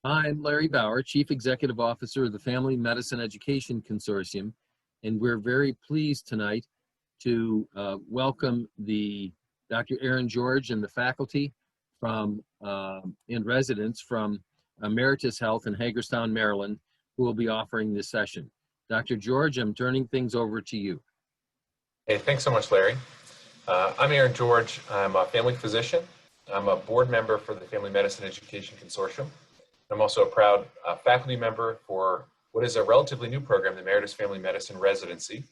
I'm Larry Bauer, Chief Executive Officer of the Family Medicine Education Consortium, and we're very pleased tonight to welcome Dr. Aaron George and the faculty from and residents from Meritus Health in Hagerstown, Maryland, who will be offering this session. Dr. George, I'm turning things over to you. Hey, thanks so much, Larry. I'm Aaron George. I'm a family physician. I'm a board member for the Family Medicine Education Consortium. I'm also a proud faculty member for what is a relatively new program, the Meritus Family Medicine Residency.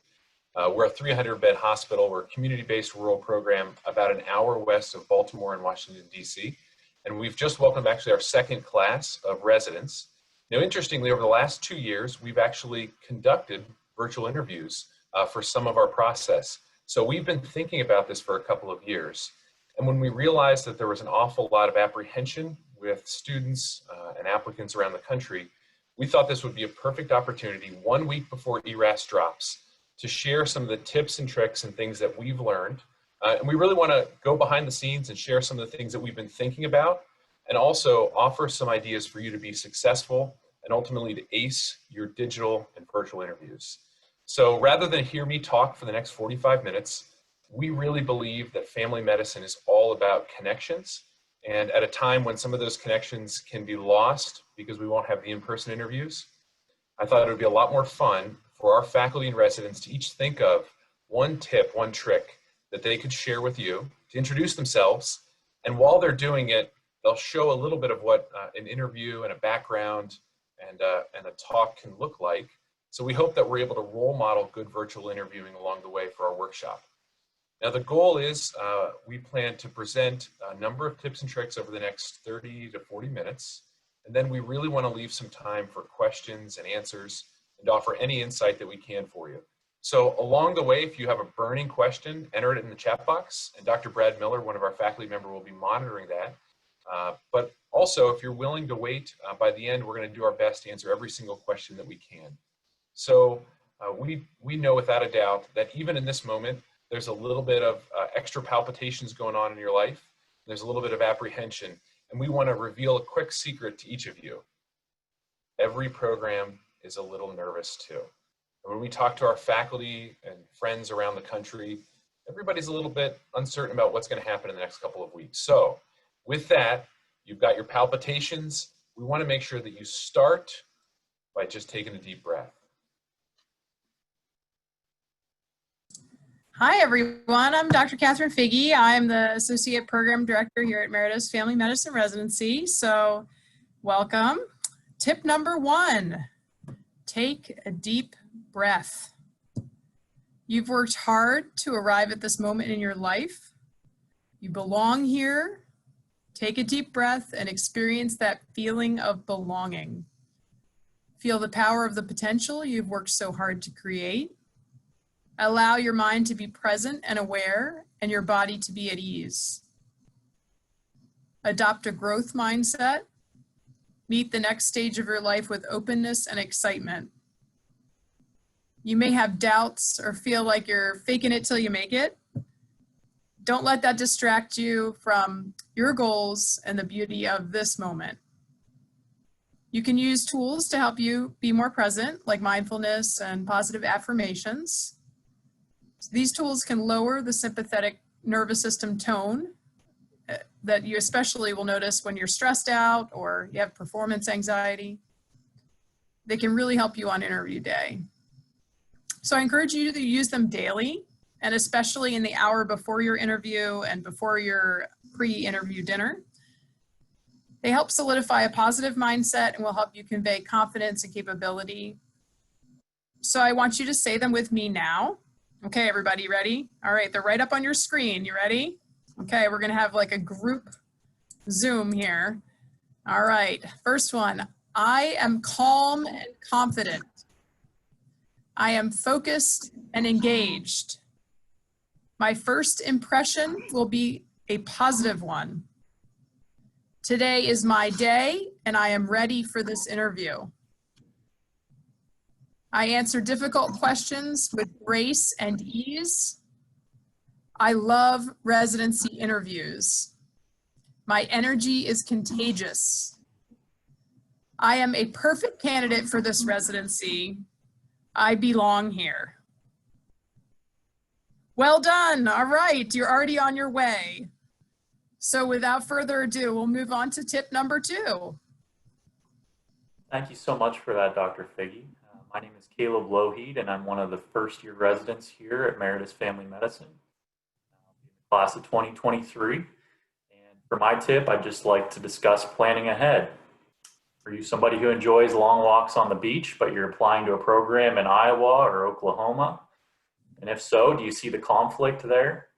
We're a 300-bed hospital. We're a community-based rural program about an hour west of Baltimore and Washington, D.C. And we've just welcomed actually our second class of residents. Now, interestingly, over the last 2 years, we've actually conducted virtual interviews for some of our process. So we've been thinking about this for a couple of years. And when we realized that there was an awful lot of apprehension with students and applicants around the country, we thought this would be a perfect opportunity 1 week before ERAS drops to share some of the tips and tricks and things that we've learned. And we really want to go behind the scenes and share some of the things that we've been thinking about, and also offer some ideas for you to be successful and ultimately to ace your digital and virtual interviews. So rather than hear me talk for the next 45 minutes, we really believe that family medicine is all about connections. And at a time when some of those connections can be lost because we won't have the in-person interviews, I thought it would be a lot more fun for our faculty and residents to each think of one tip, one trick that they could share with you to introduce themselves. And while they're doing it, they'll show a little bit of what an interview and a background and a talk can look like. So we hope that we're able to role model good virtual interviewing along the way for our workshop. Now the goal is we plan to present a number of tips and tricks over the next 30 to 40 minutes. And then we really want to leave some time for questions and answers and offer any insight that we can for you. So along the way, if you have a burning question, enter it in the chat box. And Dr. Brad Miller, one of our faculty members, will be monitoring that. But also, if you're willing to wait, by the end, we're going to do our best to answer every single question that we can. So we know without a doubt that even in this moment, there's a little bit of extra palpitations going on in your life. There's a little bit of apprehension. And we want to reveal a quick secret to each of you. Every program is a little nervous too. And when we talk to our faculty and friends around the country, everybody's a little bit uncertain about what's going to happen in the next couple of weeks. So with that, you've got your palpitations. We want to make sure that you start by just taking a deep breath. Hi, everyone. I'm Dr. Catherine Figge. I'm the Associate Program Director here at Meritus Family Medicine Residency. So welcome. Tip number 1, take a deep breath. You've worked hard to arrive at this moment in your life. You belong here. Take a deep breath and experience that feeling of belonging. Feel the power of the potential you've worked so hard to create. Allow your mind to be present and aware, and your body to be at ease. Adopt a growth mindset. Meet the next stage of your life with openness and excitement. You may have doubts or feel like you're faking it till you make it. Don't let that distract you from your goals and the beauty of this moment. You can use tools to help you be more present, like mindfulness and positive affirmations. These tools can lower the sympathetic nervous system tone that you especially will notice when you're stressed out or you have performance anxiety. They can really help you on interview day. So I encourage you to use them daily, and especially in the hour before your interview and before your pre-interview dinner. They help solidify a positive mindset and will help you convey confidence and capability. So I want you to say them with me now. Okay, everybody ready? All right, they're right up on your screen. You ready? Okay, we're gonna have like a group Zoom here. All right, first one. I am calm and confident. I am focused and engaged. My first impression will be a positive one. Today is my day and I am ready for this interview. I answer difficult questions with grace and ease. I love residency interviews. My energy is contagious. I am a perfect candidate for this residency. I belong here. Well done. All right, you're already on your way. So without further ado, we'll move on to tip number 2. Thank you so much for that, Dr. Figge. My name is Caleb Lougheed, and I'm one of the first-year residents here at Meritus Family Medicine, class of 2023. And for my tip, I'd just like to discuss planning ahead. Are you somebody who enjoys long walks on the beach, but you're applying to a program in Iowa or Oklahoma? And if so, do you see the conflict there?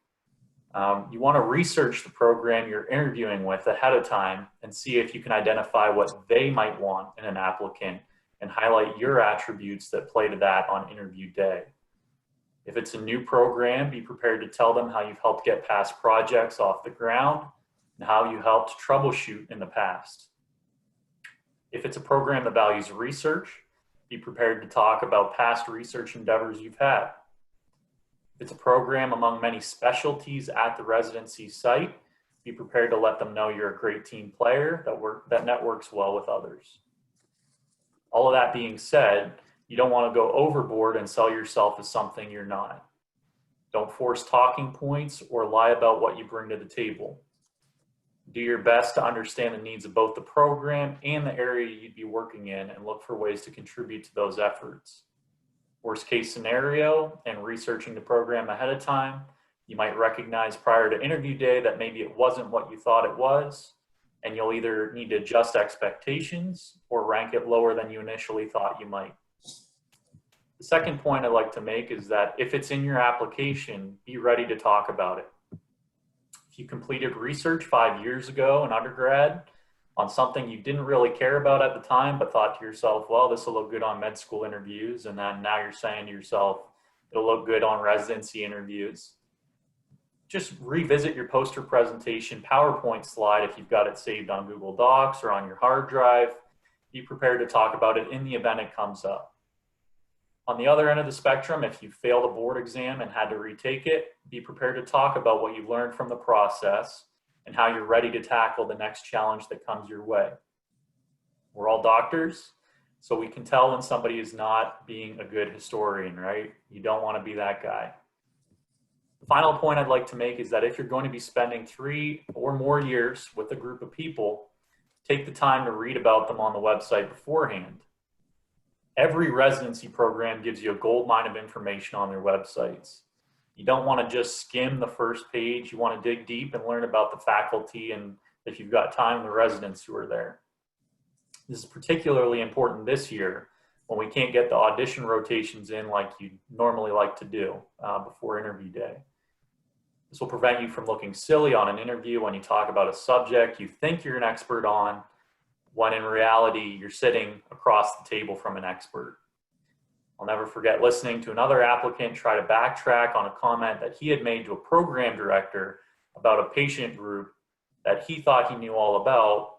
You want to research the program you're interviewing with ahead of time and see if you can identify what they might want in an applicant and highlight your attributes that play to that on interview day. If it's a new program, be prepared to tell them how you've helped get past projects off the ground and how you helped troubleshoot in the past. If it's a program that values research, be prepared to talk about past research endeavors you've had. If it's a program among many specialties at the residency site, be prepared to let them know you're a great team player that networks well with others. All of that being said, you don't want to go overboard and sell yourself as something you're not. Don't force talking points or lie about what you bring to the table. Do your best to understand the needs of both the program and the area you'd be working in and look for ways to contribute to those efforts. Worst case scenario, and researching the program ahead of time, you might recognize prior to interview day that maybe it wasn't what you thought it was, and you'll either need to adjust expectations or rank it lower than you initially thought you might. The second point I'd like to make is that if it's in your application, be ready to talk about it. If you completed research 5 years ago in undergrad on something you didn't really care about at the time, but thought to yourself, well, this will look good on med school interviews, and then now you're saying to yourself, it'll look good on residency interviews. Just revisit your poster presentation PowerPoint slide if you've got it saved on Google Docs or on your hard drive. Be prepared to talk about it in the event it comes up. On the other end of the spectrum, if you failed a board exam and had to retake it, be prepared to talk about what you learned from the process and how you're ready to tackle the next challenge that comes your way. We're all doctors, so we can tell when somebody is not being a good historian, right? You don't want to be that guy. The final point I'd like to make is that if you're going to be spending 3 or more years with a group of people, take the time to read about them on the website beforehand. Every residency program gives you a gold mine of information on their websites. You don't want to just skim the first page. You want to dig deep and learn about the faculty and, if you've got time, the residents who are there. This is particularly important this year when we can't get the audition rotations in like you normally like to do before interview day. This will prevent you from looking silly on an interview when you talk about a subject you think you're an expert on, when in reality you're sitting across the table from an expert. I'll never forget listening to another applicant try to backtrack on a comment that he had made to a program director about a patient group that he thought he knew all about,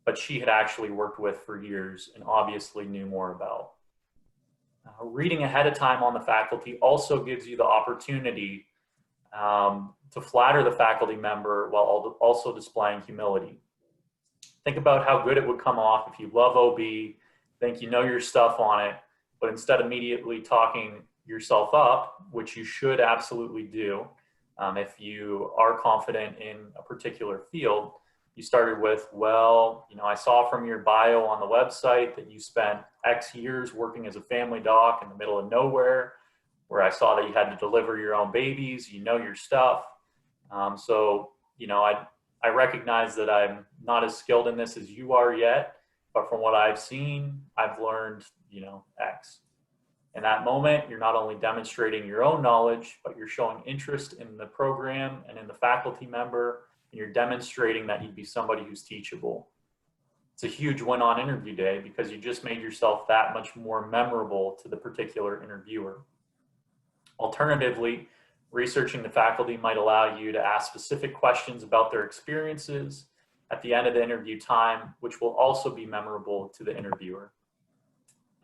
but she had actually worked with for years and obviously knew more about. Reading ahead of time on the faculty also gives you the opportunity to flatter the faculty member while also displaying humility. Think about how good it would come off if you love OB, think you know your stuff on it, but instead immediately talking yourself up, which you should absolutely do if you are confident in a particular field, you started with, well, you know, I saw from your bio on the website that you spent X years working as a family doc in the middle of nowhere, where I saw that you had to deliver your own babies, you know your stuff. So, you know, I recognize that I'm not as skilled in this as you are yet, but from what I've seen, I've learned, you know, X. In that moment, you're not only demonstrating your own knowledge, but you're showing interest in the program and in the faculty member, and you're demonstrating that you'd be somebody who's teachable. It's a huge win on interview day because you just made yourself that much more memorable to the particular interviewer. Alternatively, researching the faculty might allow you to ask specific questions about their experiences at the end of the interview time, which will also be memorable to the interviewer.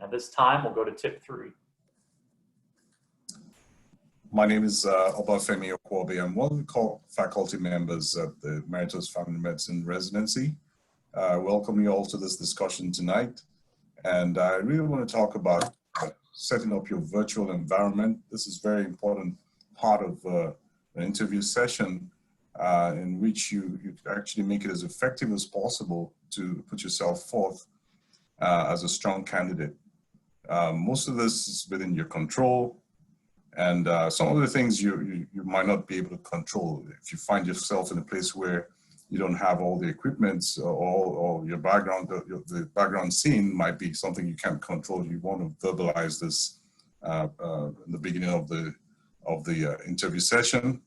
At this time, we'll go to tip 3. My name is Obafemi Okwobi. I'm one of the faculty members at the Meritus Family Medicine Residency. welcome you all to this discussion tonight. And I really want to talk about setting up your virtual environment. This is a very important part of an interview session in which you actually make it as effective as possible to put yourself forth as a strong candidate. Most of this is within your control, and some of the things you might not be able to control. If you find yourself in a place where you don't have all the equipment or your background, the background scene might be something you can't control. You want to verbalize this in the beginning of the interview session.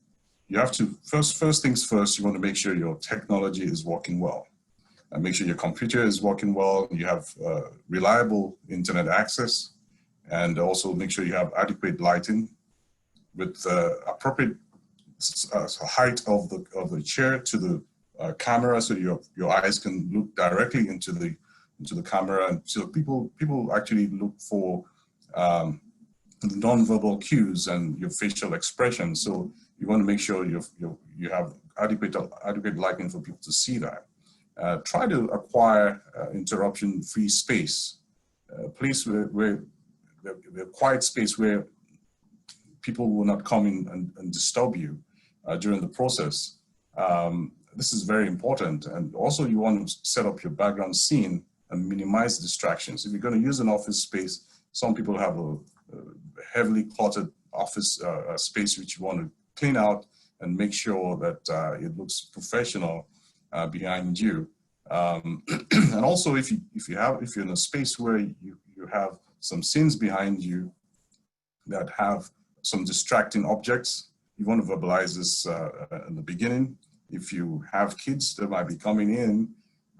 You have to, first things first, you want to make sure your technology is working well. And make sure your computer is working well, you have reliable internet access, and also make sure you have adequate lighting with appropriate height of the chair to the camera, so your eyes can look directly into the camera. And so people actually look for the non-verbal cues and your facial expression. So you want to make sure you have adequate lighting for people to see that. Try to acquire interruption-free space, a place where the quiet space where people will not come in and disturb you during the process. This is very important. And also you want to set up your background scene and minimize distractions. If you're going to use an office space, some people have a heavily cluttered office space which you want to clean out and make sure that it looks professional behind you. And also if you're in a space where you have some scenes behind you that have some distracting objects, you want to verbalize this in the beginning. If you have kids that might be coming in,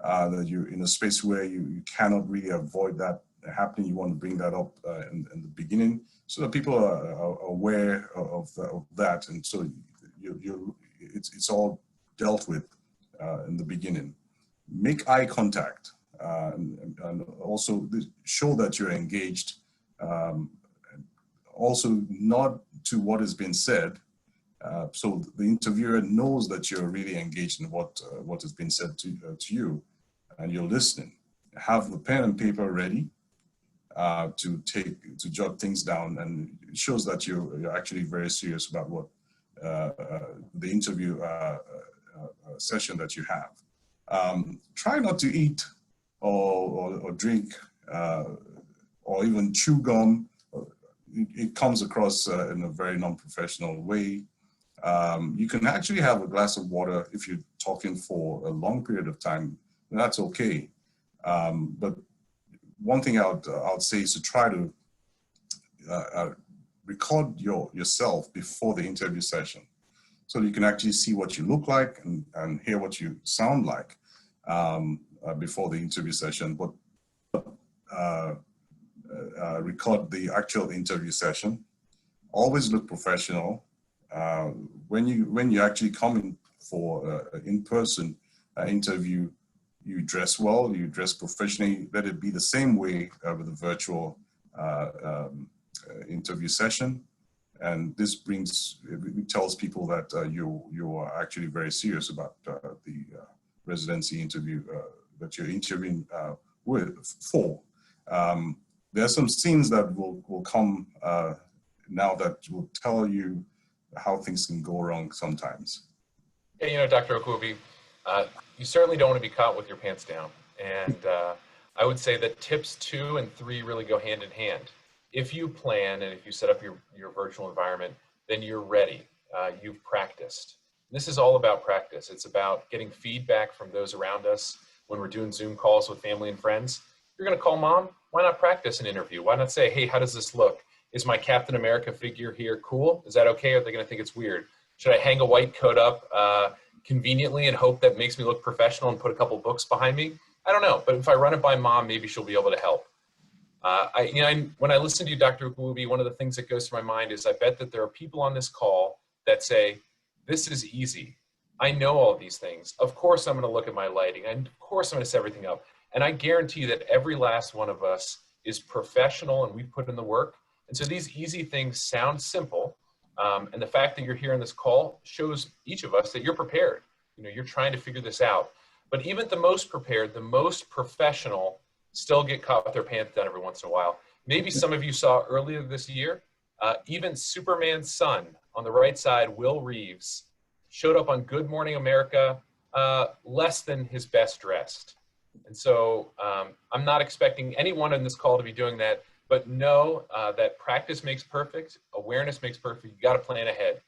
that you're in a space where you cannot really avoid that happening, you want to bring that up in the beginning so that people are aware of that. And so it's all dealt with in the beginning. Make eye contact and also show that you're engaged. Also nod to what has been said. So the interviewer knows that you're really engaged in what has been said to you, and you're listening. Have the pen and paper ready to jot things down, and it shows that you're actually very serious about what the interview session that you have. Try not to eat or drink or even chew gum. It comes across in a very non-professional way. You can actually have a glass of water if you're talking for a long period of time, and that's okay. But one thing I would say is to try to record yourself before the interview session, so that you can actually see what you look like and hear what you sound like before the interview session. But record the actual interview session. Always look professional. When you actually come in for an in-person interview, you dress well, you dress professionally. Let it be the same way with the virtual interview session. And this tells people that you are actually very serious about the residency interview that you're interviewing for. There are some scenes that will come now that will tell you how things can go wrong sometimes. Yeah, Dr. Okubi, you certainly don't want to be caught with your pants down. And I would say that tips 2 and 3 really go hand in hand. If you plan and if you set up your virtual environment, then you're ready. You've practiced. This is all about practice. It's about getting feedback from those around us when we're doing Zoom calls with family and friends. You're going to call mom. Why not practice an interview? Why not say, hey, how does this look? Is my Captain America figure here cool? Is that okay? Or are they going to think it's weird? Should I hang a white coat up conveniently and hope that makes me look professional and put a couple books behind me? I don't know. But if I run it by mom, maybe she'll be able to help. When I listen to you, Dr. Okubi, one of the things that goes through my mind is I bet that there are people on this call that say, this is easy. I know all these things. Of course, I'm going to look at my lighting. And of course, I'm going to set everything up. And I guarantee that every last one of us is professional and we put in the work. And so these easy things sound simple. And the fact that you're here on this call shows each of us that you're prepared. You're trying to figure this out. But even the most prepared, the most professional still get caught with their pants down every once in a while. Maybe some of you saw earlier this year, even Superman's son on the right side, Will Reeves, showed up on Good Morning America less than his best dressed. And so I'm not expecting anyone in this call to be doing that, but know that practice makes perfect, awareness makes perfect. You got to plan ahead.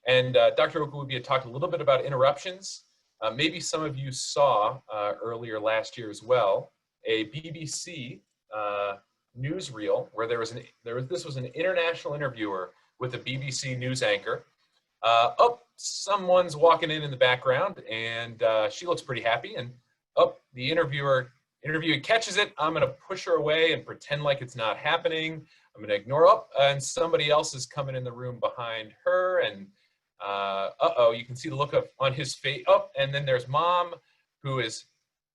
And Dr. Okawibi had talked a little bit about interruptions. Maybe some of you saw earlier last year as well, a BBC newsreel where this was an international interviewer with a BBC news anchor. Someone's walking in the background, and she looks pretty happy. And the interviewer catches it. I'm going to push her away and pretend like it's not happening. I'm going to ignore and somebody else is coming in the room behind her, and you can see the look on his face. And then there's mom, who is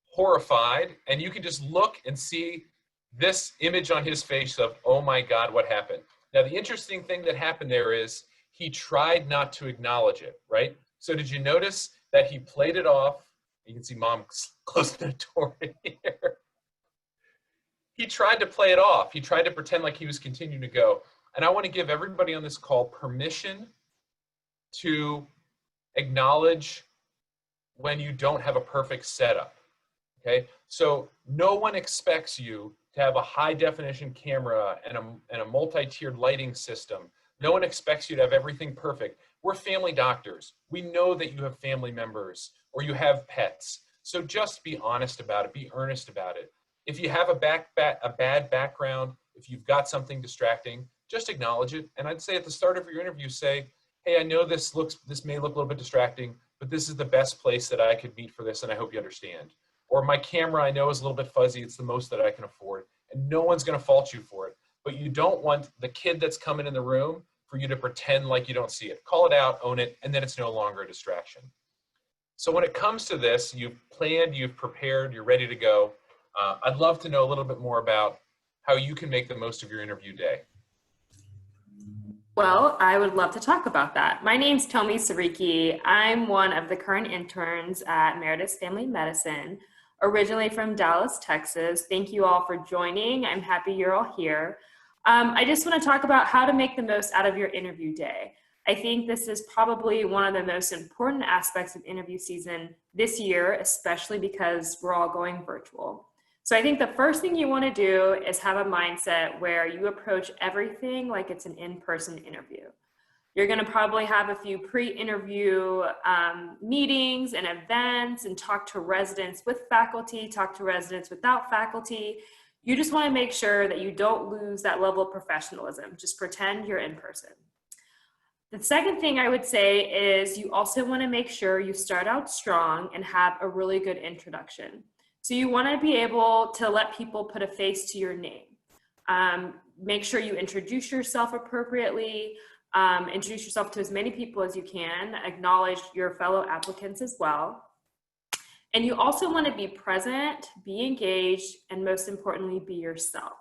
horrified, and you can just look and see this image on his face of, oh my God, what happened? Now, the interesting thing that happened there is he tried not to acknowledge it, right? So did you notice that he played it off? You can see mom closing the door here. He tried to play it off. He tried to pretend like he was continuing to go. And I want to give everybody on this call permission to acknowledge when you don't have a perfect setup, okay? So no one expects you to have a high definition camera and a multi-tiered lighting system. No one expects you to have everything perfect. We're family doctors. We know that you have family members or you have pets. So just be honest about it, be earnest about it. If you have a bad background, if you've got something distracting, just acknowledge it. And I'd say at the start of your interview, say, hey, I know this may look a little bit distracting, but this is the best place that I could meet for this, and I hope you understand. Or my camera I know is a little bit fuzzy, it's the most that I can afford. And no one's gonna fault you for it. But you don't want the kid that's coming in the room for you to pretend like you don't see it. Call it out, own it, and then it's no longer a distraction. So when it comes to this, you've planned, you've prepared, you're ready to go. I'd love to know a little bit more about how you can make the most of your interview day. Well, I would love to talk about that. My name's Tomi Sariki. I'm one of the current interns at Meritus Family Medicine, originally from Dallas, Texas. Thank you all for joining. I'm happy you're all here. I just want to talk about how to make the most out of your interview day. I think this is probably one of the most important aspects of interview season this year, especially because we're all going virtual. So I think the first thing you want to do is have a mindset where you approach everything like it's an in-person interview. You're going to probably have a few pre-interview meetings and events and talk to residents with faculty, talk to residents without faculty. You just want to make sure that you don't lose that level of professionalism. Just pretend you're in person. The second thing I would say is you also want to make sure you start out strong and have a really good introduction. So you want to be able to let people put a face to your name. Make sure you introduce yourself appropriately, introduce yourself to as many people as you can, acknowledge your fellow applicants as well. And you also want to be present, be engaged, and most importantly, be yourself.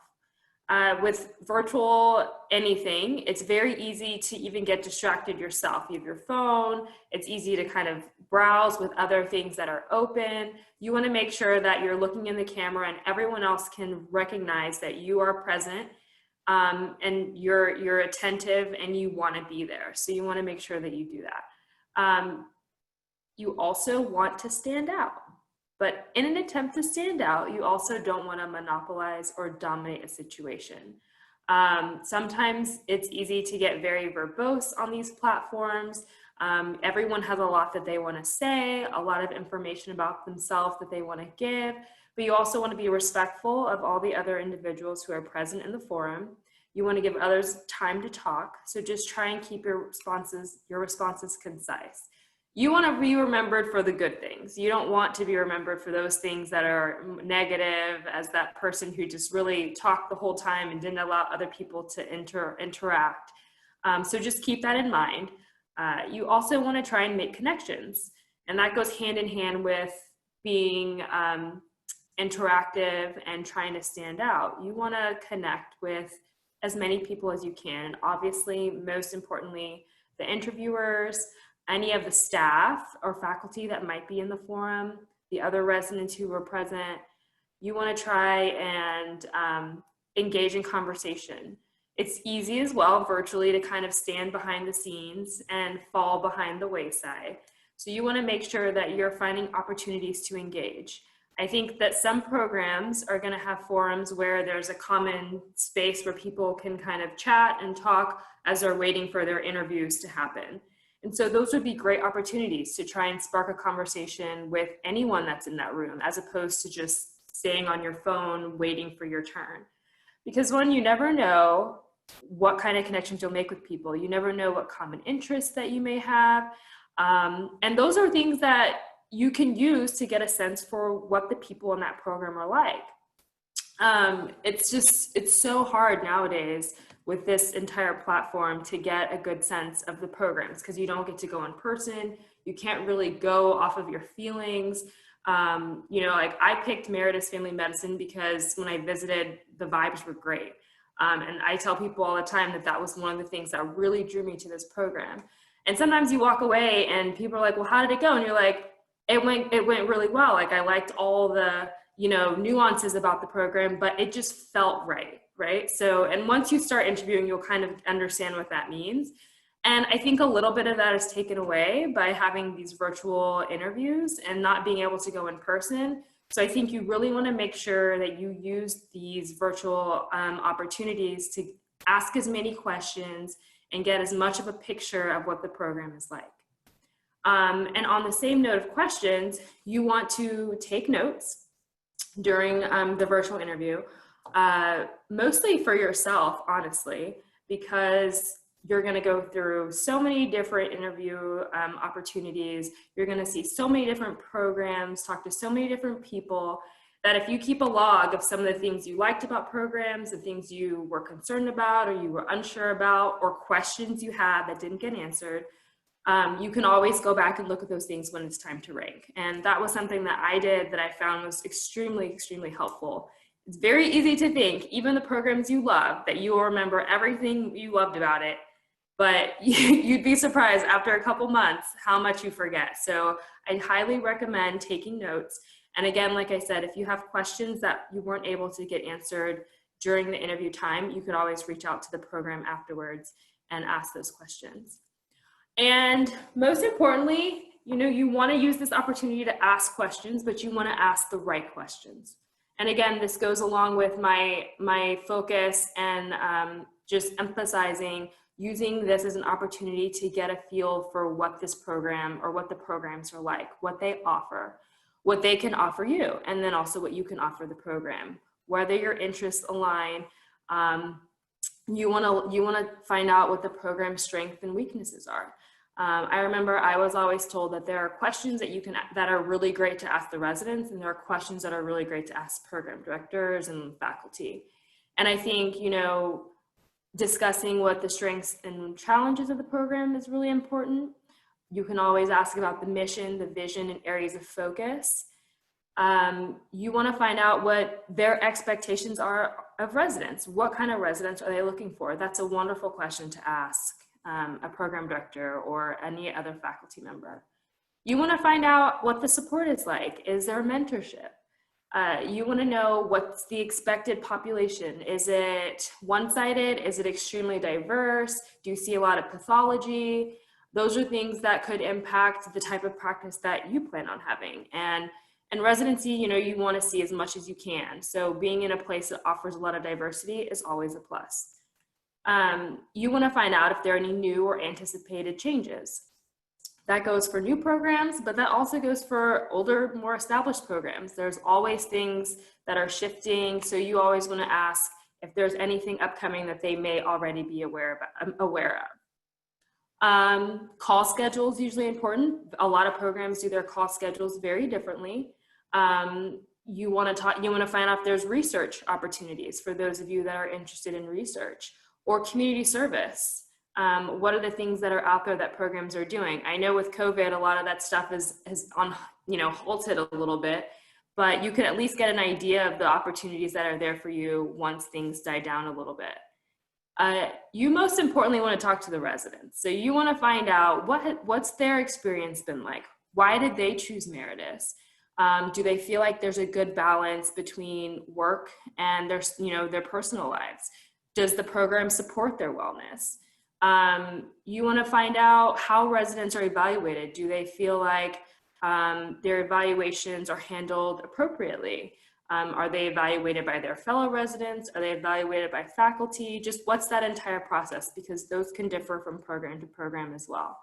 With virtual anything, it's very easy to even get distracted yourself. You have your phone, it's easy to kind of browse with other things that are open. You want to make sure that you're looking in the camera and everyone else can recognize that you are present and you're attentive and you want to be there. So you want to make sure that you do that. You also want to stand out. But in an attempt to stand out, you also don't want to monopolize or dominate a situation. Sometimes it's easy to get very verbose on these platforms. Everyone has a lot that they want to say, a lot of information about themselves that they want to give, but you also want to be respectful of all the other individuals who are present in the forum. You want to give others time to talk, so just try and keep your responses concise. You want to be remembered for the good things. You don't want to be remembered for those things that are negative, as that person who just really talked the whole time and didn't allow other people to interact. So just keep that in mind. You also want to try and make connections, and that goes hand in hand with being interactive and trying to stand out. You want to connect with as many people as you can. Obviously, most importantly, the interviewers, any of the staff or faculty that might be in the forum, the other residents who were present. You want to try and engage in conversation. It's easy as well virtually to kind of stand behind the scenes and fall behind the wayside. So you want to make sure that you're finding opportunities to engage. I think that some programs are going to have forums where there's a common space where people can kind of chat and talk as they're waiting for their interviews to happen. And so those would be great opportunities to try and spark a conversation with anyone that's in that room, as opposed to just staying on your phone waiting for your turn. Because one, you never know what kind of connections you'll make with people. You never know what common interests that you may have. And those are things that you can use to get a sense for what the people in that program are like. It's so hard nowadays with this entire platform to get a good sense of the programs, because you don't get to go in person. You can't really go off of your feelings. Like I picked Meritus Family Medicine because when I visited, the vibes were great. And I tell people all the time that that was one of the things that really drew me to this program. And sometimes you walk away and people are like, well, how did it go? And you're like, it went really well. Like I liked all the, nuances about the program, but it just felt right? So, and once you start interviewing, you'll kind of understand what that means. And I think a little bit of that is taken away by having these virtual interviews and not being able to go in person. So I think you really want to make sure that you use these virtual opportunities to ask as many questions and get as much of a picture of what the program is like. And on the same note of questions, you want to take notes during the virtual interview, mostly for yourself, honestly, because you're going to go through so many different interview opportunities. You're going to see so many different programs, talk to so many different people, that if you keep a log of some of the things you liked about programs, the things you were concerned about or you were unsure about, or questions you had that didn't get answered, you can always go back and look at those things when it's time to rank. And that was something that I did that I found was extremely, extremely helpful. It's very easy to think, even the programs you love, that you will remember everything you loved about it, but you'd be surprised after a couple months how much you forget. So I highly recommend taking notes. And again, like I said, if you have questions that you weren't able to get answered during the interview time, you could always reach out to the program afterwards and ask those questions. And most importantly, you want to use this opportunity to ask questions, but you want to ask the right questions. And again, this goes along with my focus and just emphasizing using this as an opportunity to get a feel for what this program or what the programs are like, what they offer, what they can offer you, and then also what you can offer the program, whether your interests align. You want to find out what the program's strengths and weaknesses are. I remember I was always told that there are questions that are really great to ask the residents, and there are questions that are really great to ask program directors and faculty. And I think, discussing what the strengths and challenges of the program is really important. You can always ask about the mission, the vision, and areas of focus. You want to find out what their expectations are of residents. What kind of residents are they looking for? That's a wonderful question to ask a program director or any other faculty member. You want to find out what the support is like. Is there mentorship? You want to know what's the expected population. Is it one-sided? Is it extremely diverse? Do you see a lot of pathology? Those are things that could impact the type of practice that you plan on having. And in residency, you want to see as much as you can. So being in a place that offers a lot of diversity is always a plus. You want to find out if there are any new or anticipated changes. That goes for new programs, but that also goes for older, more established programs. There's always things that are shifting, so you always want to ask if there's anything upcoming that they may already be aware of. Call schedule is usually important. A lot of programs do their call schedules very differently. You want to find out if there's research opportunities for those of you that are interested in research, or community service. What are the things that are out there that programs are doing? I know with COVID, a lot of that stuff is halted a little bit, but you can at least get an idea of the opportunities that are there for you once things die down a little bit. You most importantly want to talk to the residents. So you want to find out what's their experience been like? Why did they choose Meritus? Do they feel like there's a good balance between work and their personal lives? Does the program support their wellness? You want to find out how residents are evaluated. Do they feel like their evaluations are handled appropriately? Are they evaluated by their fellow residents? Are they evaluated by faculty? Just what's that entire process? Because those can differ from program to program as well.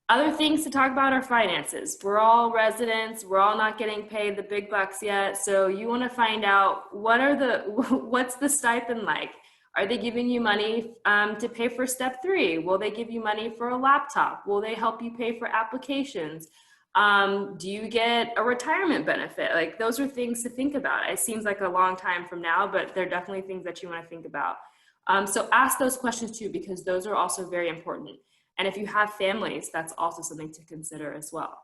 Other things to talk about are finances. We're all residents. We're all not getting paid the big bucks yet. So you want to find out what's the stipend like? Are they giving you money to pay for step 3? Will they give you money for a laptop? Will they help you pay for applications? Do you get a retirement benefit? Like, those are things to think about. It seems like a long time from now, but they're definitely things that you want to think about. So ask those questions too, because those are also very important. And if you have families, that's also something to consider as well.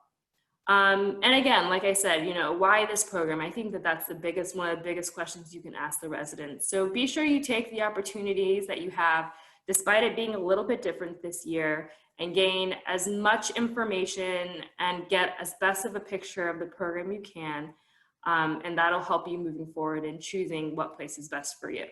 And again, like I said, why this program? I think that that's one of the biggest questions you can ask the residents. So be sure you take the opportunities that you have, despite it being a little bit different this year, and gain as much information and get as best of a picture of the program you can. And that'll help you moving forward in choosing what place is best for you.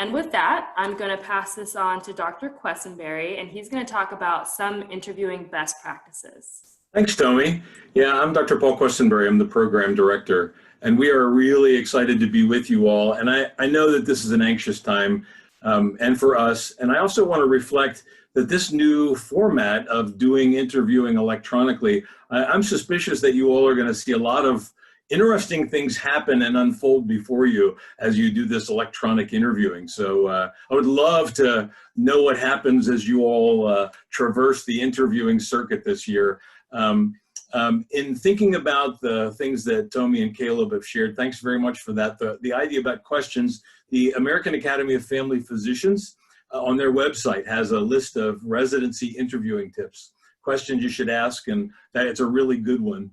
And with that, I'm going to pass this on to Dr. Quessenberry, and he's going to talk about some interviewing best practices. Thanks, Tommy. Yeah, I'm Dr. Paul Quessenberry. I'm the program director, and we are really excited to be with you all. And I know that this is an anxious time, and for us. And I also want to reflect that this new format of doing interviewing electronically, I'm suspicious that you all are going to see a lot of interesting things happen and unfold before you as you do this electronic interviewing. So I would love to know what happens as you all traverse the interviewing circuit this year. In thinking about the things that Tommy and Caleb have shared, thanks very much for that. The idea about questions, the American Academy of Family Physicians on their website has a list of residency interviewing tips, questions you should ask, and that it's a really good one.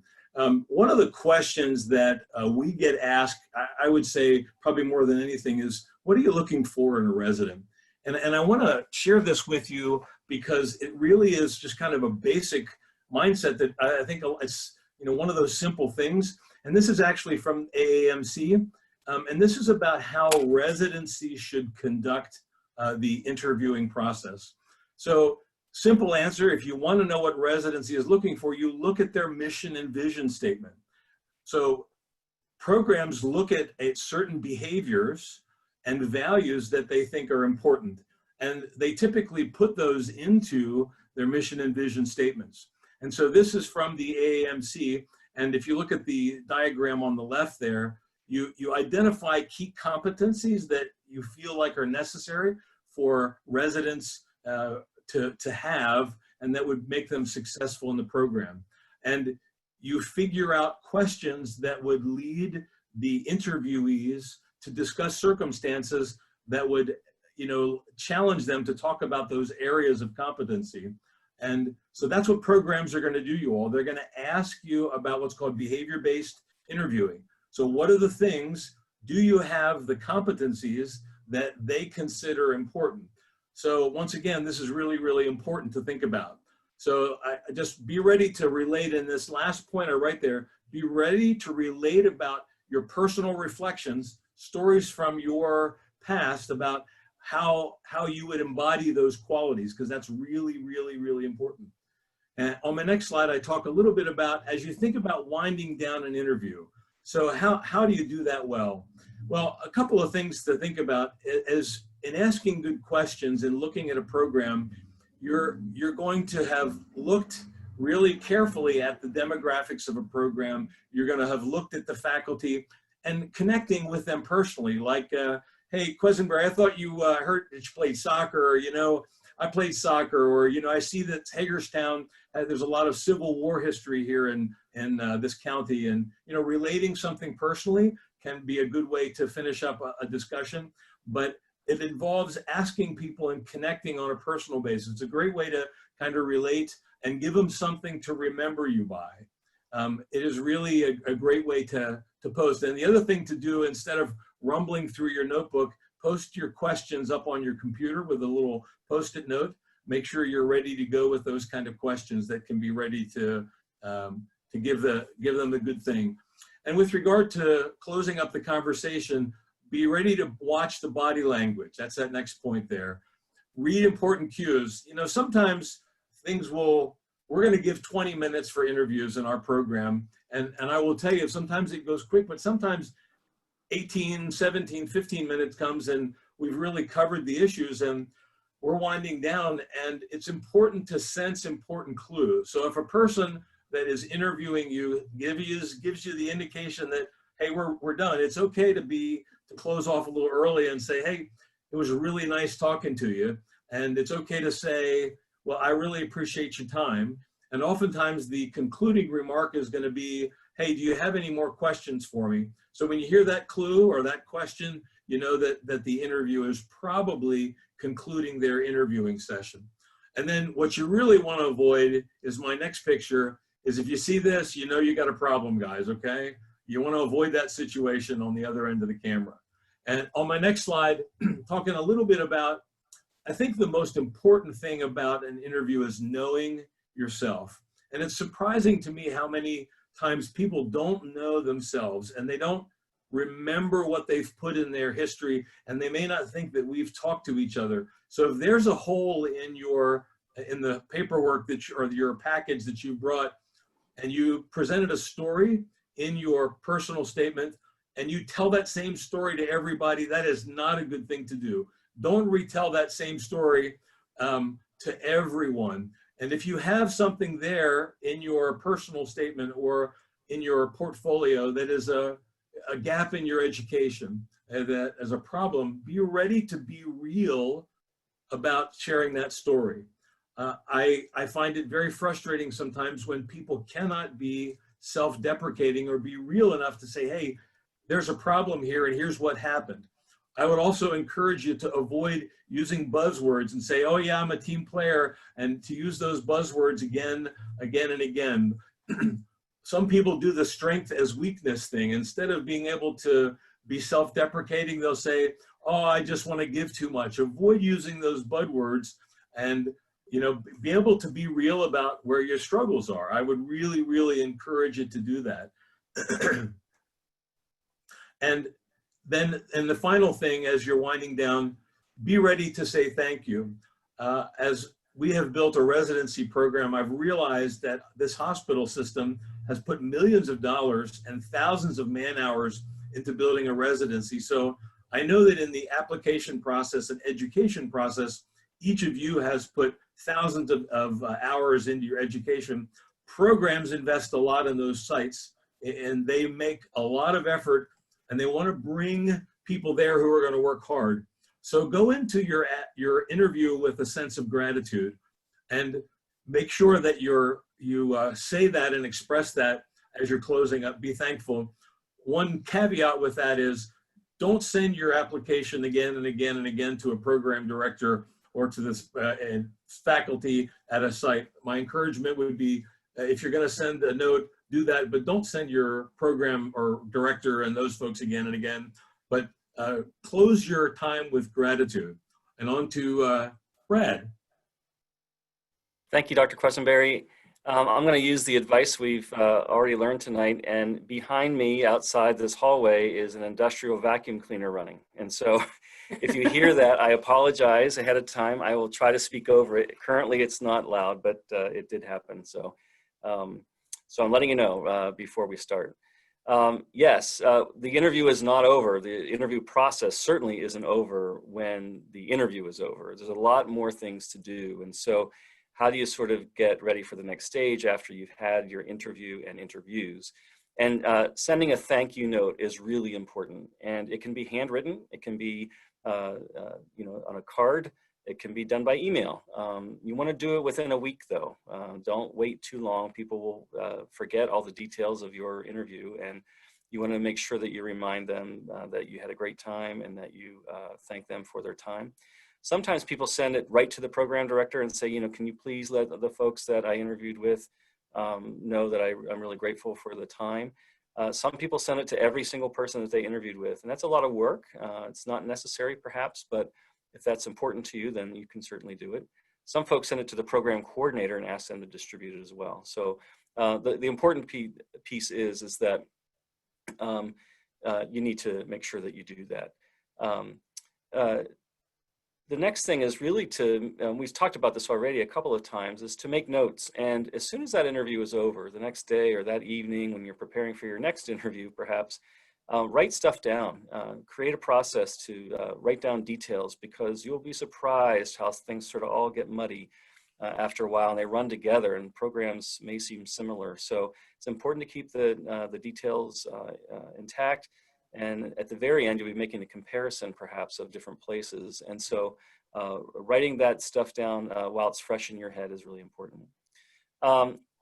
One of the questions that we get asked, I would say probably more than anything, is what are you looking for in a resident? And I want to share this with you because it really is just kind of a basic mindset that I think it's one of those simple things. And this is actually from AAMC, and this is about how residency should conduct the interviewing process. So, simple answer, if you want to know what residency is looking for, you look at their mission and vision statement. So programs look at certain behaviors and values that they think are important. And they typically put those into their mission and vision statements. And so this is from the AAMC. And if you look at the diagram on the left there, you identify key competencies that you feel like are necessary for residents to have, and that would make them successful in the program. And you figure out questions that would lead the interviewees to discuss circumstances that would, challenge them to talk about those areas of competency. And so that's what programs are going to do, you all. They're going to ask you about what's called behavior-based interviewing. So what are the things, do you have the competencies that they consider important? So once again, this is really, really important to think about. So just be ready to relate in this last pointer right there. Be ready to relate about your personal reflections, stories from your past about how you would embody those qualities, because that's really, really, really important. And on my next slide, I talk a little bit about, as you think about winding down an interview, so how do you do that well? Well, a couple of things to think about is in asking good questions and looking at a program, you're going to have looked really carefully at the demographics of a program. You're going to have looked at the faculty and connecting with them personally, like, hey, Quessenberry, I thought you heard that you played soccer, or, I played soccer, or, I see that Hagerstown, there's a lot of Civil War history here in this county, and, relating something personally can be a good way to finish up a discussion, but it involves asking people and connecting on a personal basis. It's a great way to kind of relate and give them something to remember you by. It is really a great way to post. And the other thing to do, instead of rumbling through your notebook, post your questions up on your computer with a little Post-it note. Make sure you're ready to go with those kind of questions that can be ready to to give them the good thing. And with regard to closing up the conversation, be ready to watch the body language. That's that next point there. Read important cues. You know, sometimes we're going to give 20 minutes for interviews in our program. And I will tell you, sometimes it goes quick, but sometimes 18, 17, 15 minutes comes and we've really covered the issues and we're winding down, and it's important to sense important clues. So if a person that is interviewing you gives you the indication that, hey, we're done, it's okay to close off a little early and say, hey, it was really nice talking to you. And it's okay to say, well, I really appreciate your time. And oftentimes the concluding remark is going to be, hey, do you have any more questions for me? So when you hear that clue or that question, you know that the interview is probably concluding their interviewing session. And then what you really want to avoid is my next picture is, if you see this, you know you got a problem, guys, okay? You want to avoid that situation on the other end of the camera. And on my next slide, talking a little bit about, I think the most important thing about an interview is knowing yourself. And it's surprising to me how many times people don't know themselves and they don't remember what they've put in their history, and they may not think that we've talked to each other. So if there's a hole in the paperwork or your package that you brought, and you presented a story in your personal statement, and you tell that same story to everybody, that is not a good thing to do. Don't retell that same story to everyone. And if you have something there in your personal statement or in your portfolio that is a gap in your education, that as a problem, be ready to be real about sharing that story. I find it very frustrating sometimes when people cannot be self-deprecating or be real enough to say, hey, there's a problem here and here's what happened. I would also encourage you to avoid using buzzwords and say, oh yeah, I'm a team player, and to use those buzzwords again and again. Some people do the strength as weakness thing. Instead of being able to be self-deprecating, they'll say, oh, I just want to give too much. Avoid using those buzzwords and, you know, be able to be real about where your struggles are. I would really, really encourage you to do that. And the final thing, as you're winding down, be ready to say thank you. As we have built a residency program, I've realized that this hospital system has put millions of dollars and thousands of man hours into building a residency. So I know that in the application process and education process, each of you has put thousands of hours into your education. Programs invest a lot in those sites, and they make a lot of effort, and they want to bring people there who are going to work hard. So go into your interview with a sense of gratitude, and make sure that you say that and express that as you're closing up. Be thankful. One caveat with that is, don't send your application again and again and again to a program director or to this faculty at a site. My encouragement would be, if you're going to send a note, do that, but don't send your program or director and those folks again and again. But close your time with gratitude. And on to Brad. Thank you, Dr. Questenberry. I'm going to use the advice we've already learned tonight, and behind me outside this hallway is an industrial vacuum cleaner running. And so if you hear that, I apologize ahead of time. I will try to speak over it. Currently it's not loud, but it did happen. So, so I'm letting you know before we start. Yes, the interview is not over. The interview process certainly isn't over when the interview is over. There's a lot more things to do. And so how do you sort of get ready for the next stage after you've had your interview and interviews? And sending a thank you note is really important. And it can be handwritten. It can be you know, on a card. It can be done by email. You want to do it within a week, though. Don't wait too long. People will forget all the details of your interview, and you want to make sure that you remind them that you had a great time and that you thank them for their time. Sometimes people send it right to the program director and say, you know, can you please let the folks that I interviewed with know that I'm really grateful for the time. Some people send it to every single person that they interviewed with, and that's a lot of work. It's not necessary, perhaps, but if that's important to you, then you can certainly do it. Some folks send it to the program coordinator and ask them to distribute it as well. So The important piece is that you need to make sure that you do that. The next thing is really to, we've talked about this already a couple of times, is to make notes. And as soon as that interview is over, the next day or that evening when you're preparing for your next interview, perhaps, write stuff down. Create a process to write down details, because you'll be surprised how things sort of all get muddy after a while, and they run together, and programs may seem similar. So it's important to keep the details intact. And at the very end, you'll be making a comparison perhaps of different places. And so writing that stuff down while it's fresh in your head is really important.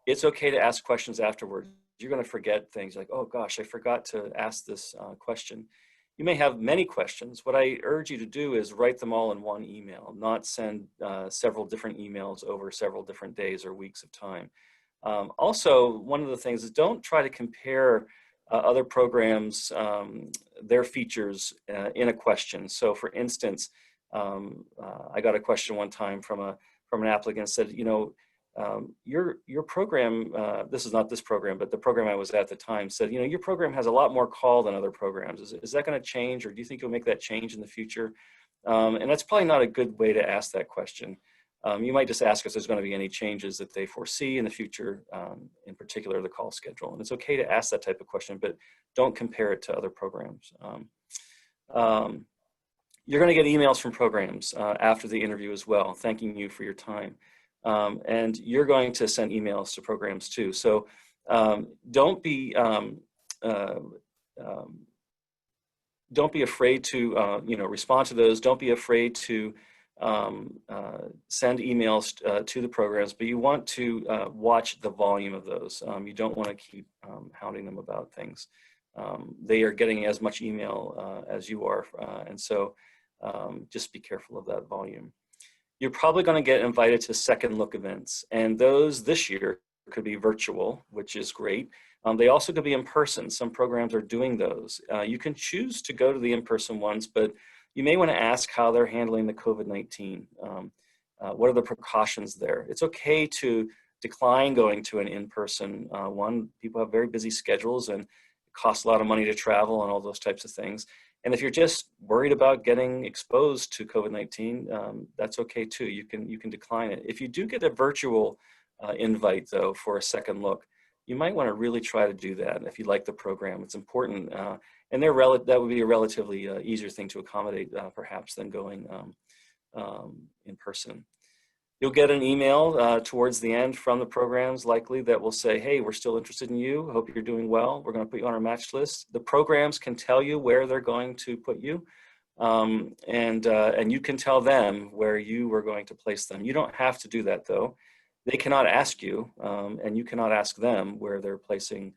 It's okay to ask questions afterwards. You're going to forget things like, oh gosh, I forgot to ask this question. You may have many questions. What I urge you to do is write them all in one email, not send several different emails over several different days or weeks of time. Also, one of the things is don't try to compare other programs, their features in a question. So for instance, I got a question one time from an applicant that said, you know, your program, this is not this program, but the program I was at the time said, you know, your program has a lot more call than other programs. Is that going to change, or do you think you'll make that change in the future? And that's probably not a good way to ask that question. You might just ask if there's going to be any changes that they foresee in the future, in particular the call schedule. And it's okay to ask that type of question, but don't compare it to other programs. You're going to get emails from programs after the interview as well, thanking you for your time. And you're going to send emails to programs too. So don't be afraid to respond to those. Don't be afraid to send emails to the programs, but you want to watch the volume of those. You don't want to keep hounding them about things. They are getting as much email as you are, and so just be careful of that volume. You're probably going to get invited to second look events, and those this year could be virtual, which is great. They also could be in person. Some programs are doing those. You can choose to go to the in-person ones, but you may want to ask how they're handling the COVID-19. What are the precautions there? It's okay to decline going to an in-person one. People have very busy schedules, and it costs a lot of money to travel and all those types of things. And if you're just worried about getting exposed to COVID-19, that's okay too. You can decline it. If you do get a virtual invite though for a second look, you might want to really try to do that if you like the program. It's important, and that would be a relatively easier thing to accommodate perhaps than going in person. You'll get an email towards the end from the programs likely that will say, hey, we're still interested in you. Hope you're doing well. We're going to put you on our match list. The programs can tell you where they're going to put you, and you can tell them where you were going to place them. You don't have to do that though. They cannot ask you, and you cannot ask them where they're placing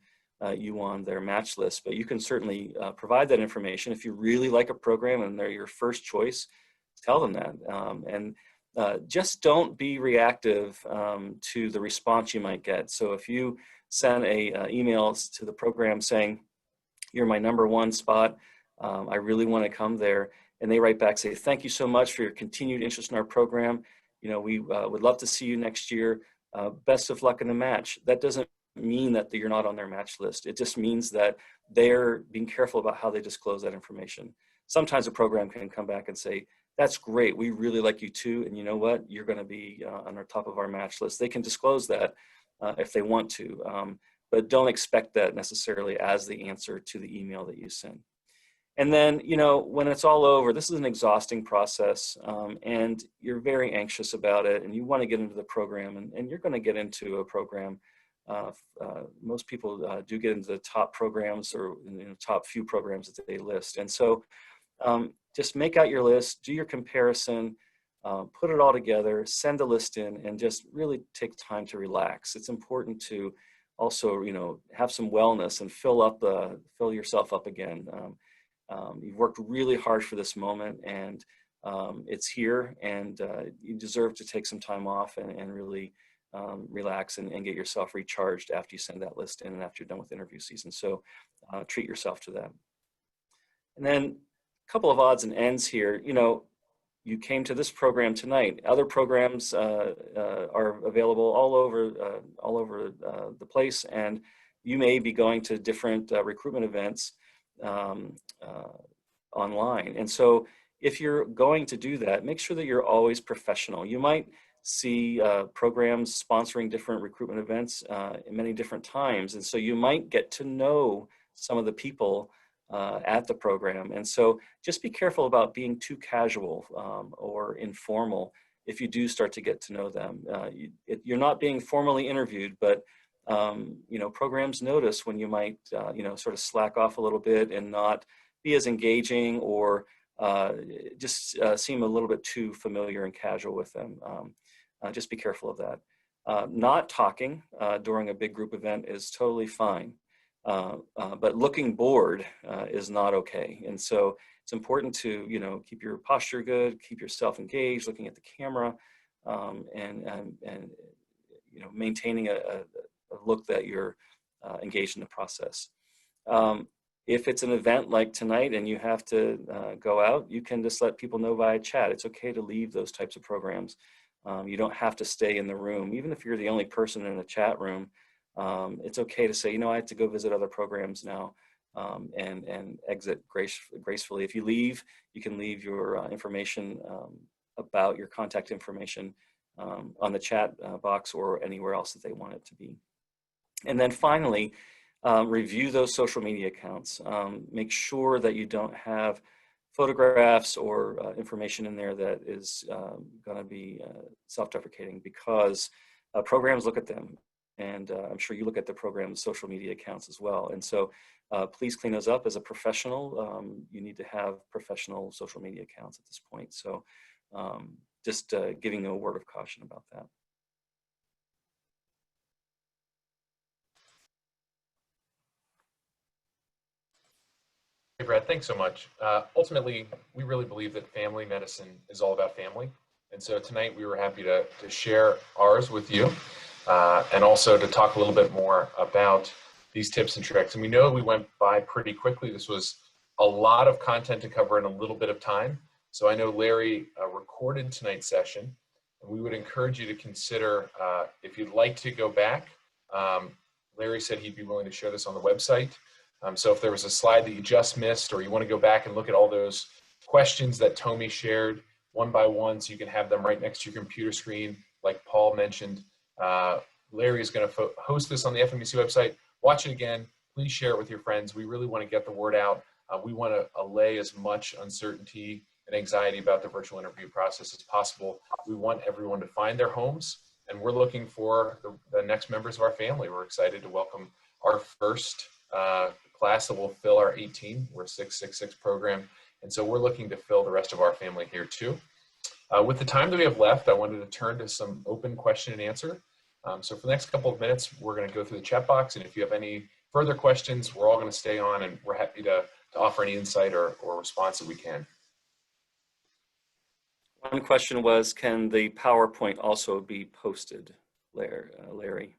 you on their match list, but you can certainly provide that information. If you really like a program and they're your first choice, tell them that. And just don't be reactive to the response you might get. So if you send emails to the program saying, you're my #1 spot, I really want to come there, and they write back, say, thank you so much for your continued interest in our program. You know, we would love to see you next year. Best of luck in the match. That doesn't mean that you're not on their match list. It just means that they're being careful about how they disclose that information. Sometimes a program can come back and say, that's great, we really like you too, and you know what, you're going to be on our top of our match list. They can disclose that if they want to, but don't expect that necessarily as the answer to the email that you send. And then, you know, when it's all over, this is an exhausting process, and you're very anxious about it, and you want to get into the program, and you're going to get into a program. Most people do get into the top programs, or top few programs that they list. And so just make out your list, do your comparison, put it all together, send the list in, and just really take time to relax. It's important to also, you know, have some wellness and fill yourself up again. You've worked really hard for this moment, and it's here, and you deserve to take some time off and really relax and get yourself recharged after you send that list in and after you're done with interview season. So treat yourself to that. And then a couple of odds and ends here. You know, you came to this program tonight. Other programs are available all over the place, and you may be going to different recruitment events online. And so if you're going to do that, make sure that you're always professional. You might see programs sponsoring different recruitment events in many different times. And so you might get to know some of the people at the program. And so just be careful about being too casual or informal if you do start to get to know them. You're not being formally interviewed, but you know, programs notice when you might, you know, sort of slack off a little bit and not be as engaging, or just seem a little bit too familiar and casual with them. Just be careful of that. Not talking during a big group event is totally fine, but looking bored is not okay. And so it's important to, you know, keep your posture good, keep yourself engaged, looking at the camera, and you know, maintaining a look that you're engaged in the process. If it's an event like tonight and you have to go out, you can just let people know via chat. It's okay to leave those types of programs. You don't have to stay in the room. Even if you're the only person in the chat room, it's okay to say, you know, I have to go visit other programs now, and exit gracefully. If you leave, you can leave your information about your contact information on the chat box or anywhere else that they want it to be. And then finally, review those social media accounts. Make sure that you don't have photographs or information in there that is going to be self-deprecating, because programs look at them, and I'm sure you look at the program's social media accounts as well. And so please clean those up. As a professional, you need to have professional social media accounts at this point. So just giving a word of caution about that. Hey, Brad, thanks so much. Ultimately, we really believe that family medicine is all about family. And so tonight we were happy to share ours with you, and also to talk a little bit more about these tips and tricks. And we know we went by pretty quickly. This was a lot of content to cover in a little bit of time. So I know Larry recorded tonight's session, and we would encourage you to consider, if you'd like to go back, Larry said he'd be willing to share this on the website. So if there was a slide that you just missed, or you want to go back and look at all those questions that Tommy shared one by one, so you can have them right next to your computer screen, like Paul mentioned, Larry is going to host this on the FMEC website. Watch it again. Please share it with your friends. We really want to get the word out. We want to allay as much uncertainty and anxiety about the virtual interview process as possible. We want everyone to find their homes, and we're looking for the next members of our family. We're excited to welcome our first class that will fill our 18. We're a 666 program, and so we're looking to fill the rest of our family here too. With the time that we have left, I wanted to turn to some open question and answer. So for the next couple of minutes, we're going to go through the chat box, and if you have any further questions, we're all going to stay on, and we're happy to offer any insight or response that we can. One question was, can the PowerPoint also be posted, Larry?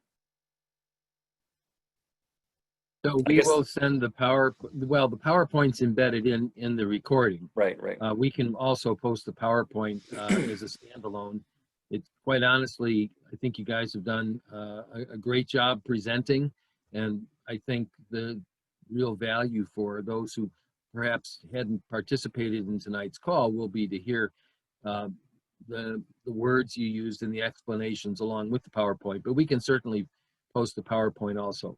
So we will send the the PowerPoint's embedded in the recording. Right. We can also post the PowerPoint as a standalone. It's quite honestly, I think you guys have done a great job presenting, and I think the real value for those who perhaps hadn't participated in tonight's call will be to hear the words you used and the explanations along with the PowerPoint, but we can certainly post the PowerPoint also.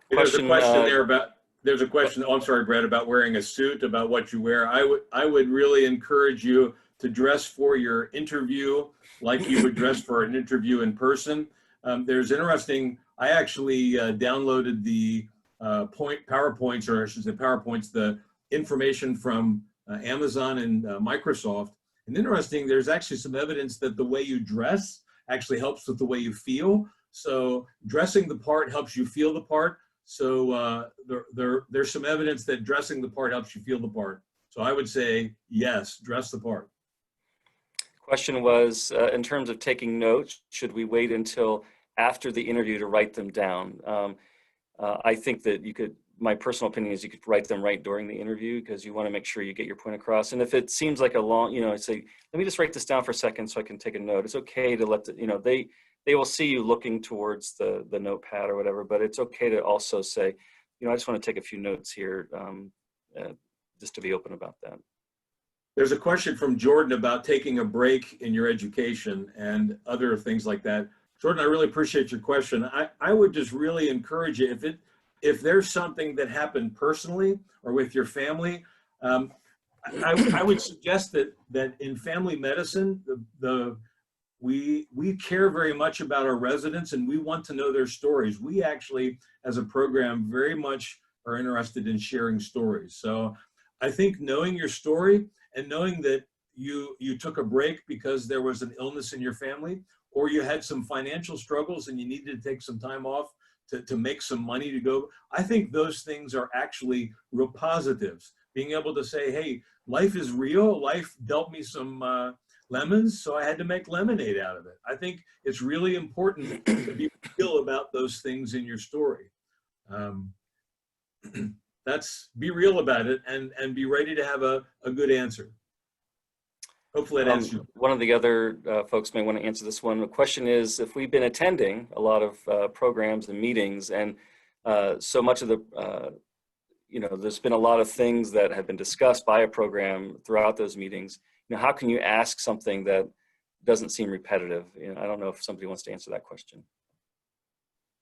There's a question there about, there's a question, oh, I'm sorry, Brett, about wearing a suit, about what you wear. I would really encourage you to dress for your interview like you would dress for an interview in person. There's interesting, I actually downloaded the PowerPoints, or I should say PowerPoints, the information from Amazon and Microsoft. And interesting, there's actually some evidence that the way you dress actually helps with the way you feel. So dressing the part helps you feel the part. So there's some evidence that dressing the part helps you feel the part. So I would say, yes, dress the part. Question was, in terms of taking notes, should we wait until after the interview to write them down? I think that you could my personal opinion is you could write them right during the interview, because you want to make sure you get your point across. And if it seems like a long, say, let me just write this down for a second so I can take a note. It's okay to let they will see you looking towards the notepad or whatever, but it's okay to also say, I just want to take a few notes here, just to be open about that. There's a question from Jordan about taking a break in your education and other things like that. Jordan, I really appreciate your question. I would just really encourage you, if there's something that happened personally or with your family, I would suggest that in family medicine, we care very much about our residents, and we want to know their stories. We actually, as a program, very much are interested in sharing stories. So I think knowing your story and knowing that you took a break because there was an illness in your family, or you had some financial struggles and you needed to take some time off to make some money to go, I think those things are actually real positives. Being able to say, hey, life is real. Life dealt me some lemons, so I had to make lemonade out of it. I think it's really important to be real about those things in your story. Be real about it and be ready to have a good answer. Hopefully that answers you. One of the other folks may want to answer this one. The question is, if we've been attending a lot of programs and meetings, and so much of the, there's been a lot of things that have been discussed by a program throughout those meetings, how can you ask something that doesn't seem repetitive? I don't know if somebody wants to answer that question.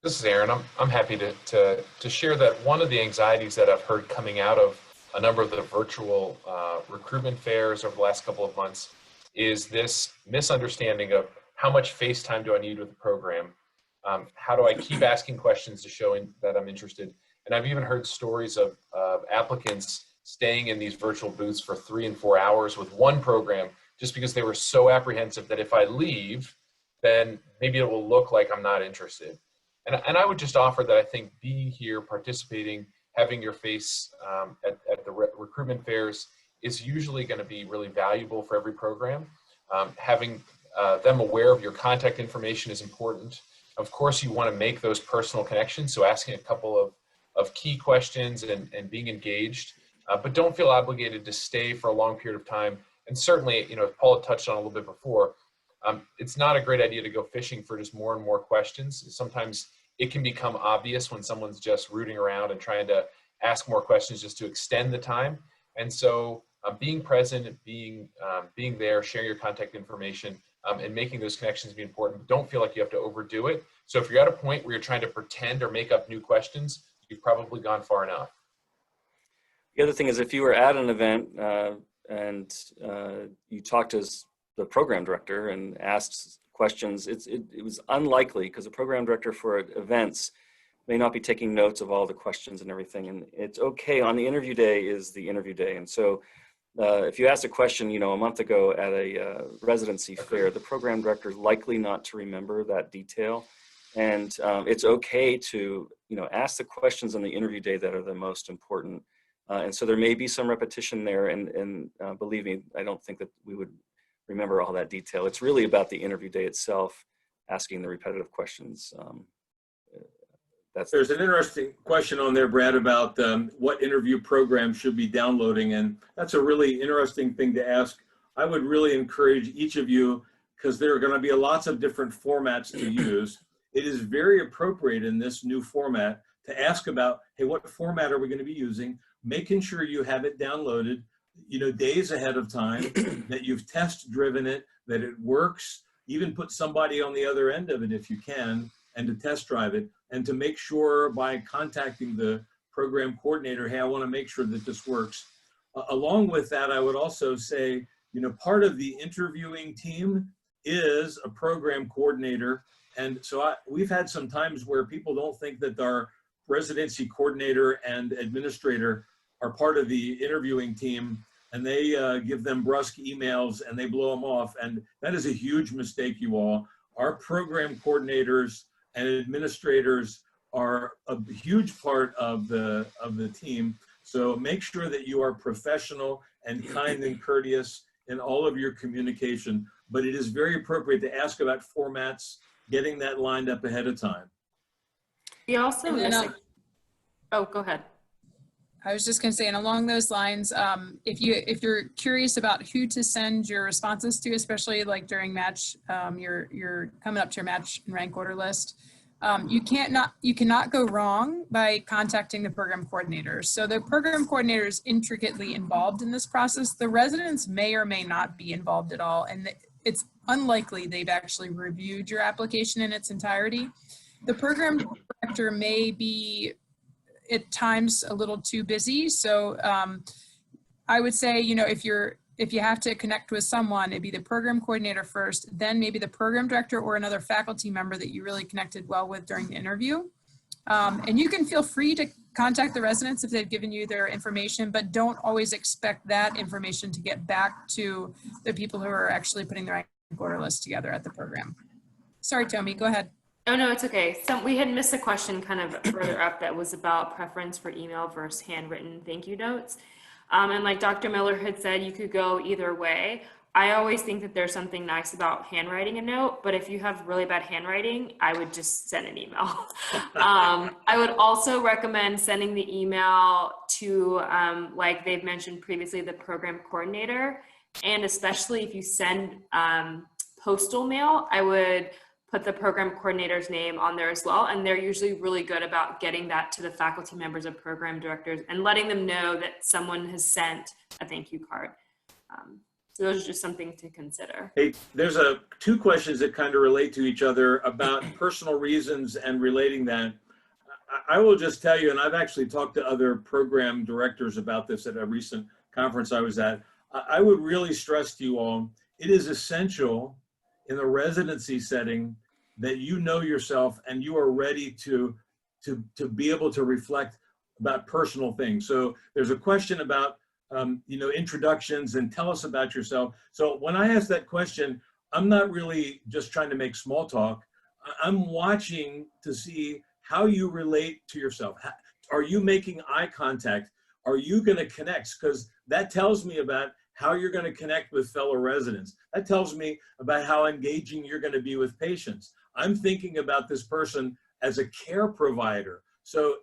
This is Aaron. I'm happy to share that one of the anxieties that I've heard coming out of a number of the virtual recruitment fairs over the last couple of months is this misunderstanding of how much face time do I need with the program? How do I keep asking questions to show that I'm interested? And I've even heard stories of applicants staying in these virtual booths for 3 and 4 hours with one program just because they were so apprehensive that if I leave, then maybe it will look like I'm not interested. And I would just offer that I think being here, participating, having your face at the recruitment fairs is usually going to be really valuable for every program. Having them aware of your contact information is important. Of course, you want to make those personal connections, so asking a couple of key questions and being engaged, but don't feel obligated to stay for a long period of time. And certainly, as Paul touched on a little bit before, it's not a great idea to go fishing for just more and more questions. Sometimes it can become obvious when someone's just rooting around and trying to ask more questions just to extend the time. And so being present, being there, sharing your contact information, and making those connections be important, but don't feel like you have to overdo it. So if you're at a point where you're trying to pretend or make up new questions, you've probably gone far enough. The other thing is, if you were at an event and you talked to the program director and asked questions, it was unlikely, because the program director for events may not be taking notes of all the questions and everything. And it's okay. On the interview day is the interview day. And so if you asked a question, a month ago at a residency fair, the program director is likely not to remember that detail. And it's okay to, ask the questions on the interview day that are the most important. And so there may be some repetition there. And believe me, I don't think that we would remember all that detail. It's really about the interview day itself, asking the repetitive questions. There's an interesting question on there, Brad, about what interview program should be downloading, and that's a really interesting thing to ask. I would really encourage each of you, because there are going to be lots of different formats to use. It is very appropriate in this new format to ask about, hey, what format are we going to be using? Making sure you have it downloaded, days ahead of time, that you've test driven it, that it works, even put somebody on the other end of it if you can, and to test drive it, and to make sure by contacting the program coordinator, hey, I want to make sure that this works. Along with that, I would also say, part of the interviewing team is a program coordinator. And so we've had some times where people don't think that our residency coordinator and administrator are part of the interviewing team, and they give them brusque emails and they blow them off. And that is a huge mistake, you all. Our program coordinators and administrators are a huge part of the team. So make sure that you are professional and kind and courteous in all of your communication. But it is very appropriate to ask about formats, getting that lined up ahead of time. We also And then, oh, go ahead. I was just going to say, and along those lines, if you're curious about who to send your responses to, especially like during match, you're coming up to your match and rank order list, you cannot go wrong by contacting the program coordinator. So the program coordinator is intricately involved in this process. The residents may or may not be involved at all, and it's unlikely they've actually reviewed your application in its entirety. The program director may be at times a little too busy. So I would say, you know, if you have to connect with someone, it'd be the program coordinator first, then maybe the program director or another faculty member that you really connected well with during the interview. And you can feel free to contact the residents if they've given you their information, but don't always expect that information to get back to the people who are actually putting the rank order list together at the program. Sorry, Tommy, go ahead. Oh, no, it's okay. So we had missed a question kind of further up that was about preference for email versus handwritten thank you notes. And like Dr. Miller had said, you could go either way. I always think that there's something nice about handwriting a note, but if you have really bad handwriting, I would just send an email. I would also recommend sending the email to, like they've mentioned previously, the program coordinator. And especially if you send postal mail, I would put the program coordinator's name on there as well. And they're usually really good about getting that to the faculty members of program directors and letting them know that someone has sent a thank you card. So those are just something to consider. Hey, there's two questions that kind of relate to each other about personal reasons and relating that. I will just tell you, and I've actually talked to other program directors about this at a recent conference I was at. I would really stress to you all, it is essential in the residency setting that you know yourself and you are ready to be able to reflect about personal things. So there's a question about you know, introductions and tell us about yourself. So when I ask that question, I'm not really just trying to make small talk. I'm watching to see how you relate to yourself. Are you making eye contact? Are you going to connect? Because that tells me about how you're going to connect with fellow residents. That tells me about how engaging you're going to be with patients. I'm thinking about this person as a care provider. So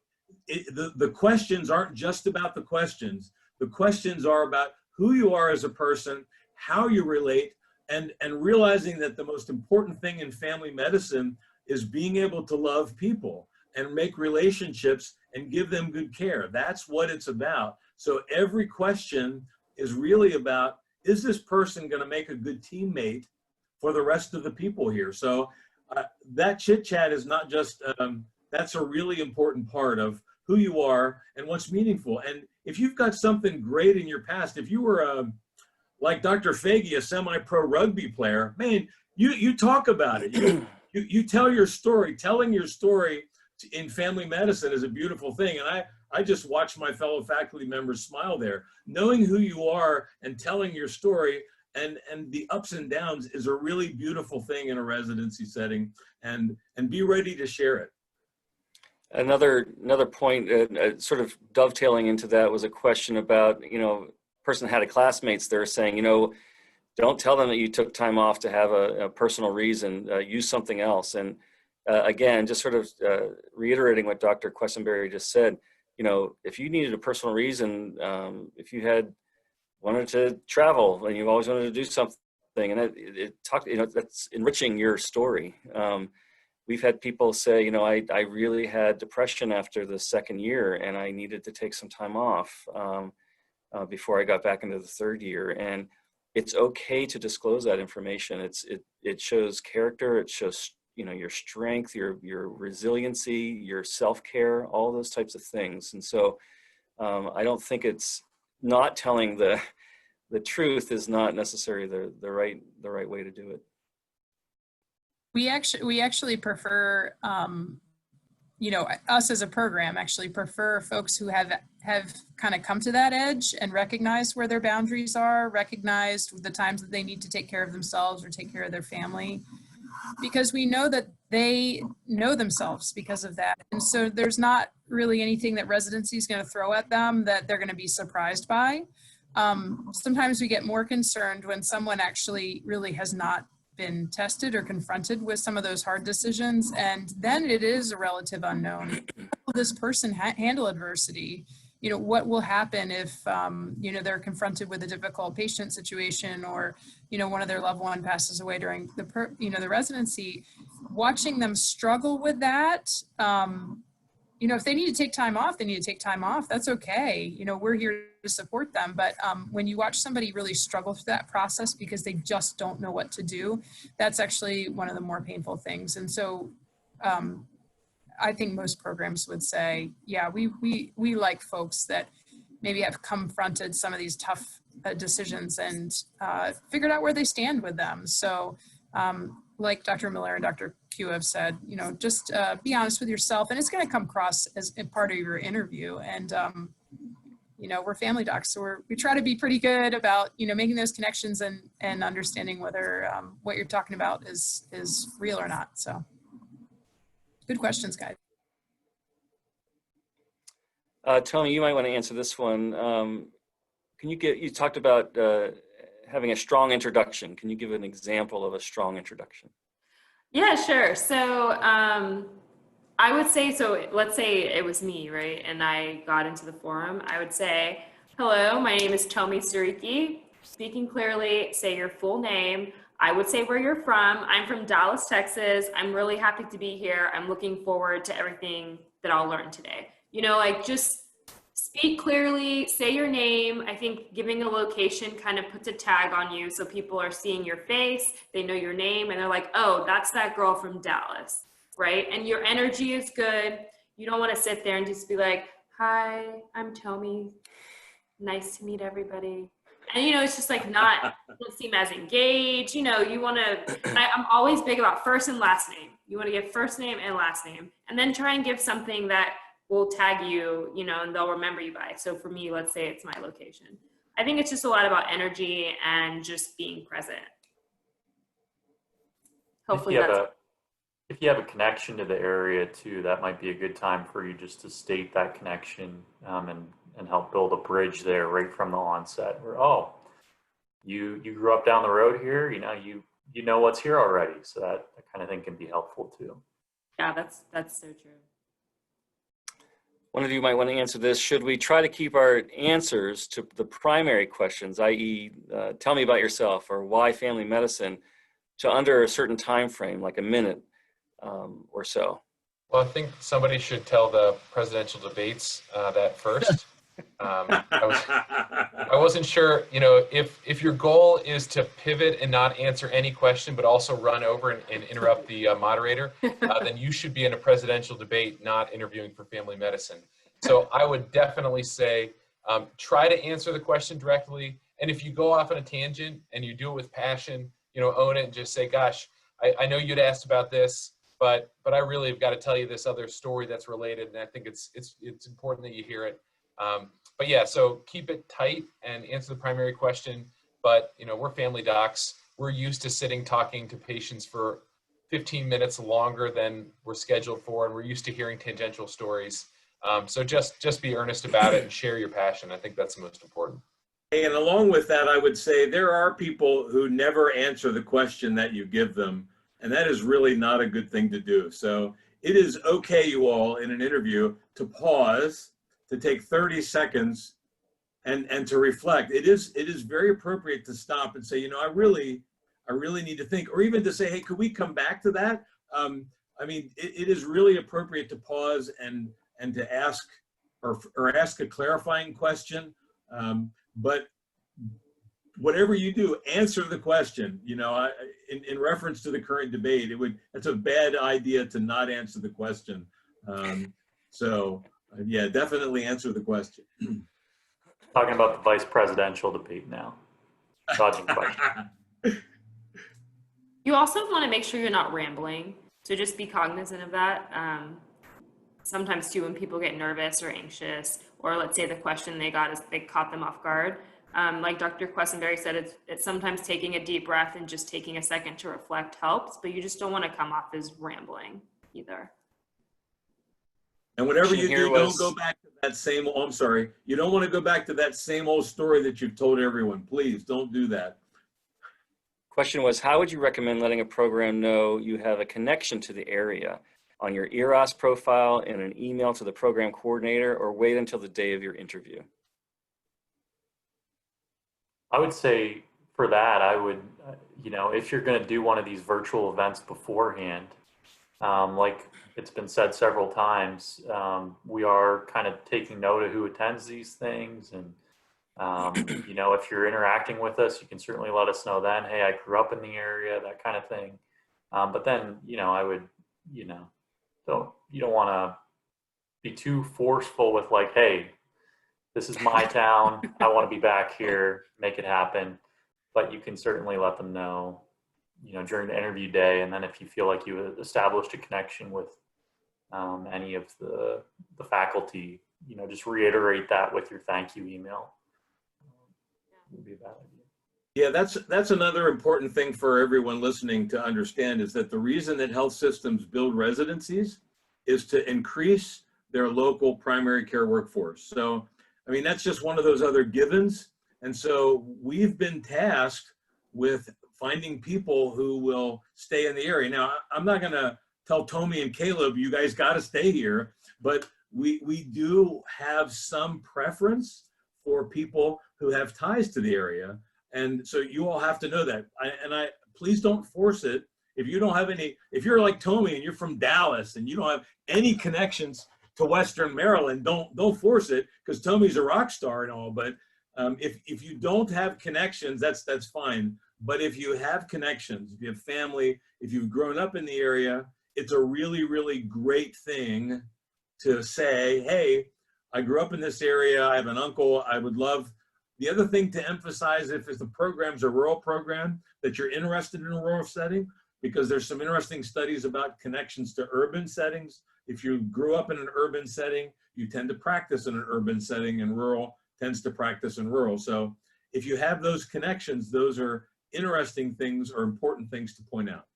the questions aren't just about the questions. The questions are about who you are as a person, how you relate, and realizing that the most important thing in family medicine is being able to love people and make relationships and give them good care. That's what it's about. So every question is really about, is this person going to make a good teammate for the rest of the people here? So that chit chat is not just, that's a really important part of who you are and what's meaningful. And if you've got something great in your past, if you were like Dr. Faggy, a semi-pro rugby player, man, you talk about it. You tell your story. Telling your story in family medicine is a beautiful thing. And I just watch my fellow faculty members smile there. Knowing who you are and telling your story and the ups and downs is a really beautiful thing in a residency setting, and be ready to share it. Another point, sort of dovetailing into that, was a question about, you know, person had a classmates there saying, you know, don't tell them that you took time off to have a personal reason, use something else. And again, just sort of reiterating what Dr. Questenberry just said, you know, if you needed a personal reason, if you wanted to travel and you've always wanted to do something, and you know, that's enriching your story. We've had people say, you know, I really had depression after the second year and I needed to take some time off before I got back into the third year. And it's okay to disclose that information. It shows character, it shows, you know, your strength, your resiliency, your self-care, all those types of things. And so I don't think it's not telling the truth is not necessarily the right way to do it. We actually prefer, you know, us as a program actually prefer folks who have kind of come to that edge and recognized where their boundaries are, recognized the times that they need to take care of themselves or take care of their family, because we know that they know themselves because of that. And so there's not really anything that residency is going to throw at them that they're going to be surprised by. Sometimes we get more concerned when someone actually really has not been tested or confronted with some of those hard decisions, and then it is a relative unknown. How will this person handle adversity? you know, what will happen if, you know, they're confronted with a difficult patient situation, or, you know, one of their loved one passes away during the, you know, the residency. Watching them struggle with that, you know, if they need to take time off, they need to take time off. That's okay. You know, we're here to support them. But when you watch somebody really struggle through that process because they just don't know what to do, that's actually one of the more painful things. And so I think most programs would say, yeah, we like folks that maybe have confronted some of these tough decisions and figured out where they stand with them. So like Dr. Miller and Dr. Q have said, you know, just be honest with yourself, and it's going to come across as a part of your interview. And, you know, we're family docs, so we try to be pretty good about, you know, making those connections and understanding whether what you're talking about is real or not. So good questions, guys. Tony, you might want to answer this one. Can you talked about having a strong introduction. Can you give an example of a strong introduction? Yeah, sure. So I would say, so let's say it was me, right? And I got into the forum. I would say, hello, my name is Tomi Sariki. Speaking clearly, say your full name. I would say where you're from. I'm from Dallas, Texas. I'm really happy to be here. I'm looking forward to everything that I'll learn today. You know, like just speak clearly, say your name. I think giving a location kind of puts a tag on you, so people are seeing your face, they know your name, and they're like, oh, that's that girl from Dallas, right? And your energy is good. You don't want to sit there and just be like, hi, I'm Tomi. Nice to meet everybody. And, you know, it's just like not, don't seem as engaged. You know, you want to, I'm always big about first and last name. You want to give first name and last name, and then try and give something that will tag you, you know, and they'll remember you by. So for me, let's say it's my location. I think it's just a lot about energy and just being present. Hopefully if you have a connection to the area too, that might be a good time for you just to state that connection and help build a bridge there right from the onset where, oh, you grew up down the road here, you know what's here already. So that kind of thing can be helpful too. Yeah, that's so true. One of you might want to answer this. Should we try to keep our answers to the primary questions, i.e. Tell me about yourself or why family medicine, to under a certain time frame, like a minute or so? Well, I think somebody should tell the presidential debates that first. I wasn't sure, you know, if your goal is to pivot and not answer any question, but also run over and interrupt the moderator, then you should be in a presidential debate, not interviewing for family medicine. So I would definitely say, try to answer the question directly. And if you go off on a tangent and you do it with passion, you know, own it and just say, gosh, I know you'd asked about this, but I really have got to tell you this other story that's related. And I think it's important that you hear it. But yeah, so keep it tight and answer the primary question. But, you know, we're family docs. We're used to sitting talking to patients for 15 minutes longer than we're scheduled for, and we're used to hearing tangential stories. So just be earnest about it and share your passion. I think that's the most important. And along with that, I would say there are people who never answer the question that you give them, and that is really not a good thing to do. So it is okay, you all, in an interview to pause, to take 30 seconds and to reflect. It is very appropriate to stop and say, you know, I really need to think, or even to say, hey, could we come back to that? I mean, it is really appropriate to pause and to ask or ask a clarifying question. But whatever you do, answer the question. You know, in reference to the current debate, it's a bad idea to not answer the question. So yeah, definitely answer the question. Talking about the vice presidential debate now. Dodging question. You also want to make sure you're not rambling. So just be cognizant of that. Sometimes too, when people get nervous or anxious, or let's say the question they got is they caught them off guard. Like Dr. Quessenberry said, it's sometimes taking a deep breath and just taking a second to reflect helps, but you just don't want to come off as rambling either. And whatever you do, don't go back to that same, oh, I'm sorry. You don't want to go back to that same old story that you've told everyone. Please don't do that. Question was, how would you recommend letting a program know you have a connection to the area? on your ERAS profile, in an email to the program coordinator, or wait until the day of your interview? I would say for that, I would, if you're going to do one of these virtual events beforehand, like it's been said several times, we are kind of taking note of who attends these things. And, if you're interacting with us, you can certainly let us know then, hey, I grew up in the area, that kind of thing. But then, I would, you don't want to be too forceful with like, hey, this is my town, I want to be back here, make it happen. But you can certainly let them know, during the interview day. And then if you feel like you established a connection with any of the faculty, just reiterate that with your thank you email. Would be a bad idea. Yeah, that's another important thing for everyone listening to understand, is that the reason that health systems build residencies is to increase their local primary care workforce. So, I mean, that's just one of those other givens. And so we've been tasked with finding people who will stay in the area. Now, I'm not going to tell Tommy and Caleb, you guys got to stay here, but we do have some preference for people who have ties to the area. And so you all have to know that. Please don't force it. If you don't have any, if you're like Tommy and you're from Dallas and you don't have any connections to Western Maryland, don't force it, because Tommy's a rock star and all. But if you don't have connections, that's fine. But if you have connections, if you have family, if you've grown up in the area, it's a really, really great thing to say, hey, I grew up in this area, I have an uncle, I would love. The other thing to emphasize, if the program's a rural program, that you're interested in a rural setting, because there's some interesting studies about connections to urban settings. If you grew up in an urban setting, you tend to practice in an urban setting, and rural tends to practice in rural. So if you have those connections, those are interesting things or important things to point out.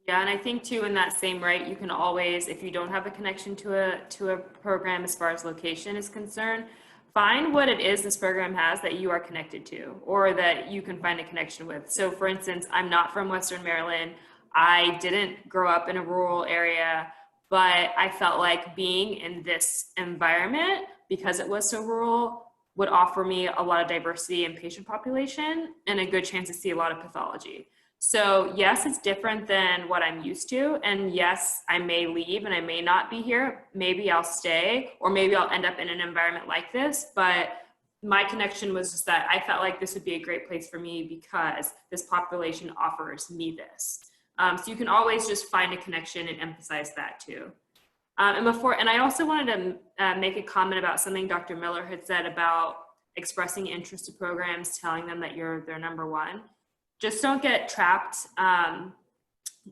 Yeah, and I think too, in that same right, you can always, if you don't have a connection to a program as far as location is concerned, find what it is this program has that you are connected to, or that you can find a connection with. So for instance, I'm not from Western Maryland. I didn't grow up in a rural area, but I felt like being in this environment, because it was so rural, would offer me a lot of diversity in patient population and a good chance to see a lot of pathology. So yes, it's different than what I'm used to. And yes, I may leave and I may not be here. Maybe I'll stay, or maybe I'll end up in an environment like this. But my connection was just that I felt like this would be a great place for me because this population offers me this. So you can always just find a connection and emphasize that too. And I also wanted to make a comment about something Dr. Miller had said about expressing interest to programs, telling them that you're their number one. Just don't get trapped.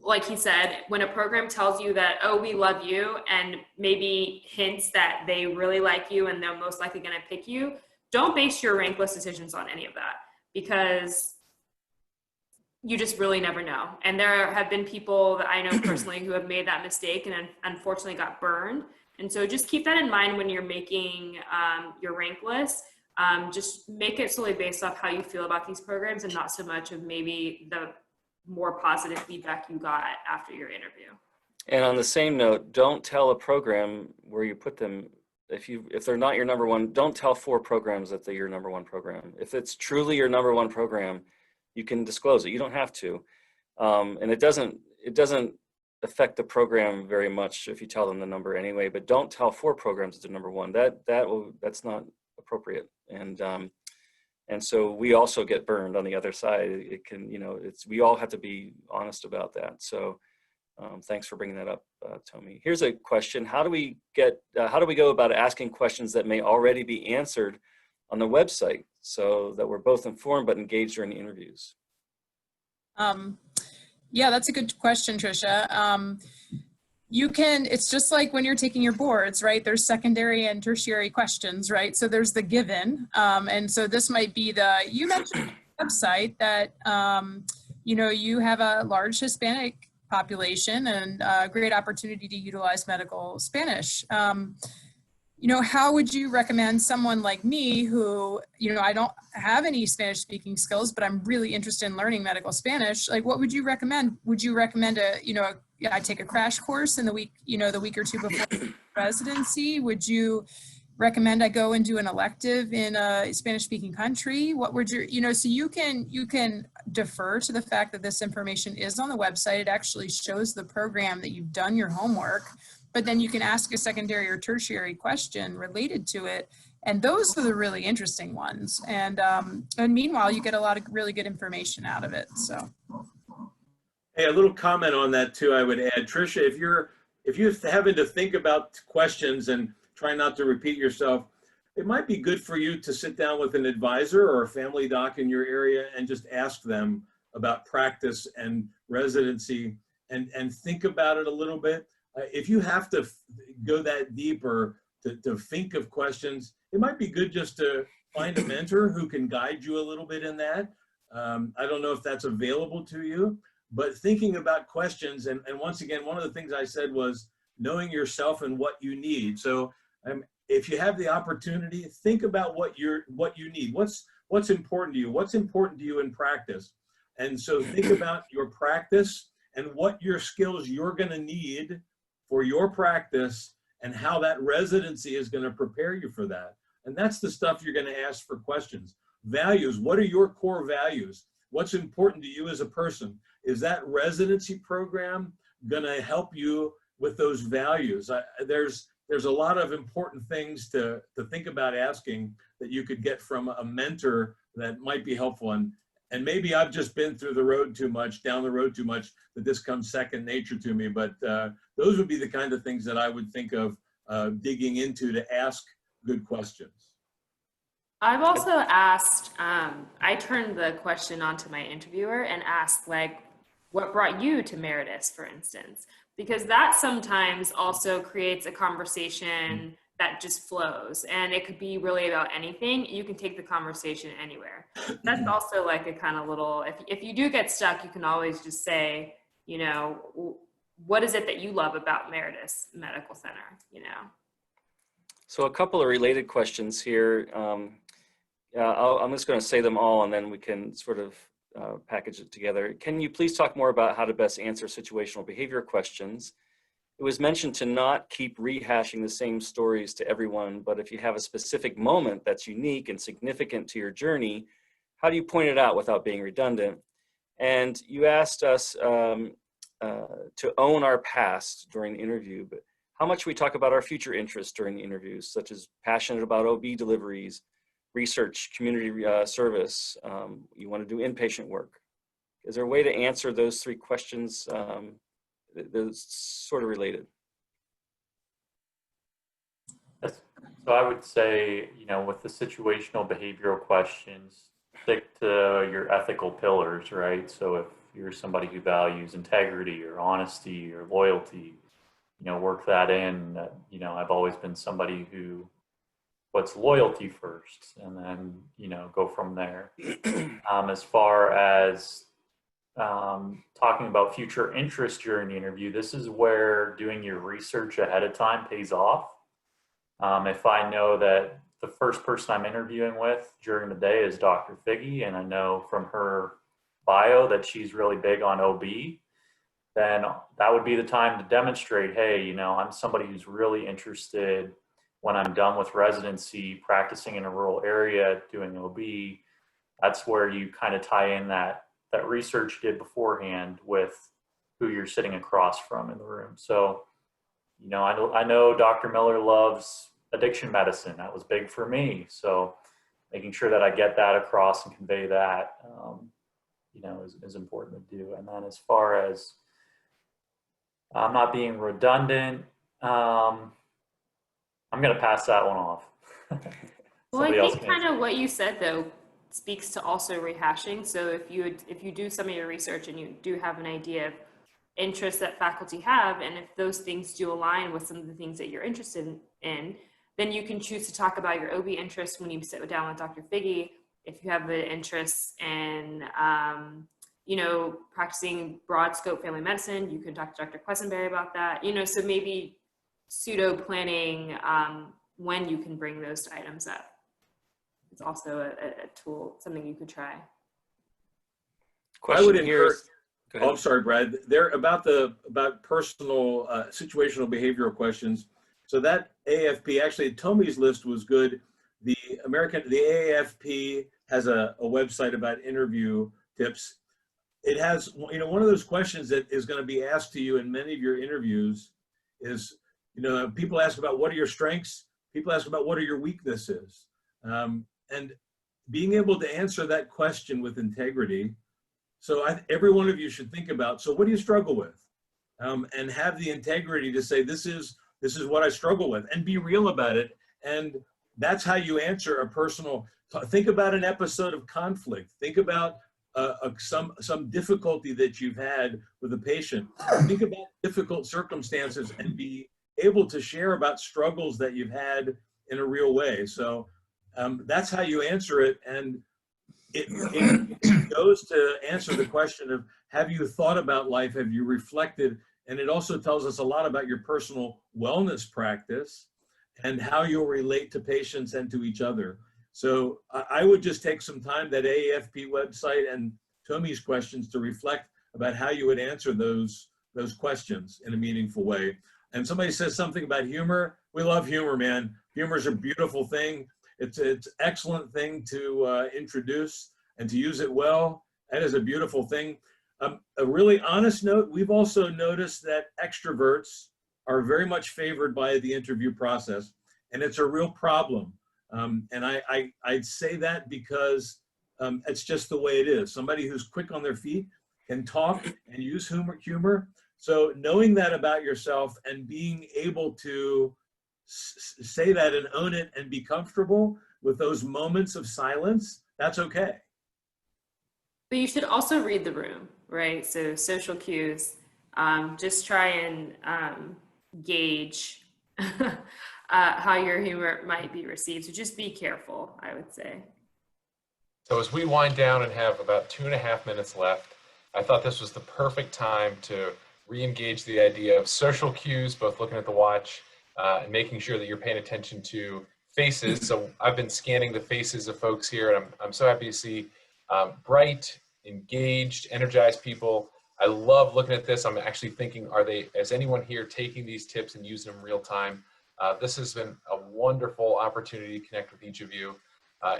Like he said, when a program tells you that, oh, we love you, and maybe hints that they really like you and they're most likely going to pick you, don't base your rank list decisions on any of that, because you just really never know. And there have been people that I know personally who have made that mistake and unfortunately got burned. And so just keep that in mind when you're making your rank list. Just make it solely based off how you feel about these programs and not so much of maybe the more positive feedback you got after your interview. And on the same note, don't tell a program where you put them. If they're not your number one, don't tell 4 programs that they're your number one program. If it's truly your number one program, you can disclose it. You don't have to. And it doesn't affect the program very much if you tell them the number anyway, but don't tell 4 programs that they're number one. That's not appropriate. And so we also get burned on the other side. It can, we all have to be honest about that. So thanks for bringing that up, Tommy. Here's a question. How do we go about asking questions that may already be answered on the website so that we're both informed but engaged during the interviews? Yeah, that's a good question, Tricia. It's just like when you're taking your boards, right? There's secondary and tertiary questions, right? So there's the given. And so this might be you mentioned the website that, you have a large Hispanic population and a great opportunity to utilize medical Spanish. How would you recommend someone like me who, I don't have any Spanish speaking skills, but I'm really interested in learning medical Spanish? Like, what would you recommend? Would you recommend a I take a crash course in the week, the week or two before residency? Would you recommend I go and do an elective in a Spanish-speaking country? What would your, so you can defer to the fact that this information is on the website. It actually shows the program that you've done your homework, but then you can ask a secondary or tertiary question related to it. And those are the really interesting ones. And meanwhile, you get a lot of really good information out of it, so. Hey, a little comment on that too, I would add. Tricia, if you're having to think about questions and try not to repeat yourself, it might be good for you to sit down with an advisor or a family doc in your area and just ask them about practice and residency and think about it a little bit. If you have to go that deep or to think of questions, it might be good just to find a mentor who can guide you a little bit in that. I don't know if that's available to you, but thinking about questions, and once again, one of the things I said was knowing yourself and what you need. So if you have the opportunity, think about what you need. What's important to you? What's important to you in practice? And so think about your practice and what your skills you're going to need for your practice and how that residency is going to prepare you for that. And that's the stuff you're going to ask for questions. Values, what are your core values? What's important to you as a person? Is that residency program going to help you with those values? There's a lot of important things to think about asking that you could get from a mentor that might be helpful. And maybe I've just been through the road too much, down the road too much, that this comes second nature to me. But those would be the kind of things that I would think of digging into to ask good questions. I've also asked, I turned the question on to my interviewer and asked, like, what brought you to Meritus, for instance? Because that sometimes also creates a conversation that just flows, and it could be really about anything. You can take the conversation anywhere. That's also like a kind of little, if you do get stuck, you can always just say, what is it that you love about Meritus Medical Center, So a couple of related questions here. I'm just going to say them all, and then we can sort of package it together. Can you please talk more about how to best answer situational behavior questions? It was mentioned to not keep rehashing the same stories to everyone, but if you have a specific moment that's unique and significant to your journey, how do you point it out without being redundant? And you asked us to own our past during the interview, but how much we talk about our future interests during the interviews, such as passionate about OB deliveries, research, community service, you want to do inpatient work. Is there a way to answer those three questions? They're sort of related. Yes. So I would say, with the situational behavioral questions, stick to your ethical pillars, right? So if you're somebody who values integrity or honesty or loyalty, work that in. I've always been somebody who puts loyalty first and then, go from there. As far as talking about future interest during the interview, this is where doing your research ahead of time pays off. If I know that the first person I'm interviewing with during the day is Dr. Figge, and I know from her bio that she's really big on OB, then that would be the time to demonstrate, hey, I'm somebody who's really interested when I'm done with residency, practicing in a rural area, doing OB. That's where you kind of tie in that research you did beforehand with who you're sitting across from in the room. So, I know Dr. Miller loves addiction medicine. That was big for me. So making sure that I get that across and convey that, is important to do. And then as far as I'm not being redundant, I'm going to pass that one off. Well, I think kind of what you said, though, speaks to also rehashing. So if you do some of your research and you do have an idea of interests that faculty have, and if those things do align with some of the things that you're interested in, then you can choose to talk about your OB interests when you sit down with Dr. Figge. If you have an interest in, practicing broad scope family medicine, you can talk to Dr. Quessenberry about that. So maybe pseudo planning when you can bring those items up. It's also a tool, something you could try. Question here. Go Oh, I'm ahead. sorry, Brad. They're about personal situational behavioral questions. So that AAFP, actually, Tomi's list was good. The AAFP has a website about interview tips. It has, one of those questions that is going to be asked to you in many of your interviews is, people ask about what are your strengths? People ask about what are your weaknesses? And being able to answer that question with integrity. So every one of you should think about, so what do you struggle with? And have the integrity to say, this is what I struggle with, and be real about it. And that's how you answer a personal, think about an episode of conflict. Think about some difficulty that you've had with a patient. Think about difficult circumstances and be able to share about struggles that you've had in a real way. So that's how you answer it. And it goes to answer the question of, have you thought about life? Have you reflected? And it also tells us a lot about your personal wellness practice and how you'll relate to patients and to each other. So I would just take some time, that AAFP website and Tomi's questions, to reflect about how you would answer those questions in a meaningful way. And somebody says something about humor. We love humor, man. Humor is a beautiful thing. It's an excellent thing to introduce and to use it well. That is a beautiful thing. A really honest note, we've also noticed that extroverts are very much favored by the interview process, and it's a real problem. And I'd say that because it's just the way it is. Somebody who's quick on their feet can talk and use humor. So knowing that about yourself and being able to say that and own it and be comfortable with those moments of silence, that's okay. But you should also read the room, right? So social cues, just try and gauge how your humor might be received. So just be careful, I would say. So as we wind down and have about 2.5 minutes left, I thought this was the perfect time to re-engage the idea of social cues, both looking at the watch and making sure that you're paying attention to faces. So I've been scanning the faces of folks here, and I'm so happy to see bright, engaged, energized people. I love looking at this. I'm actually thinking, is anyone here taking these tips and using them real time? This has been a wonderful opportunity to connect with each of you.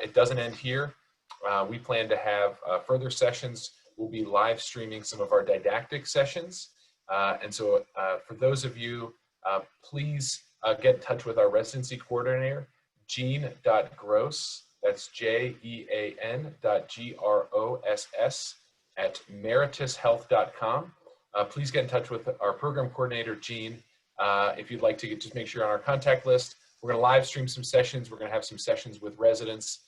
It doesn't end here. We plan to have further sessions. We'll be live streaming some of our didactic sessions. And so for those of you, please get in touch with our residency coordinator, Jean.Gross. That's JEAN.GROSS @meritushealth.com. Please get in touch with our program coordinator, Jean, if you'd like to just make sure you're on our contact list. We're going to live stream some sessions. We're going to have some sessions with residents.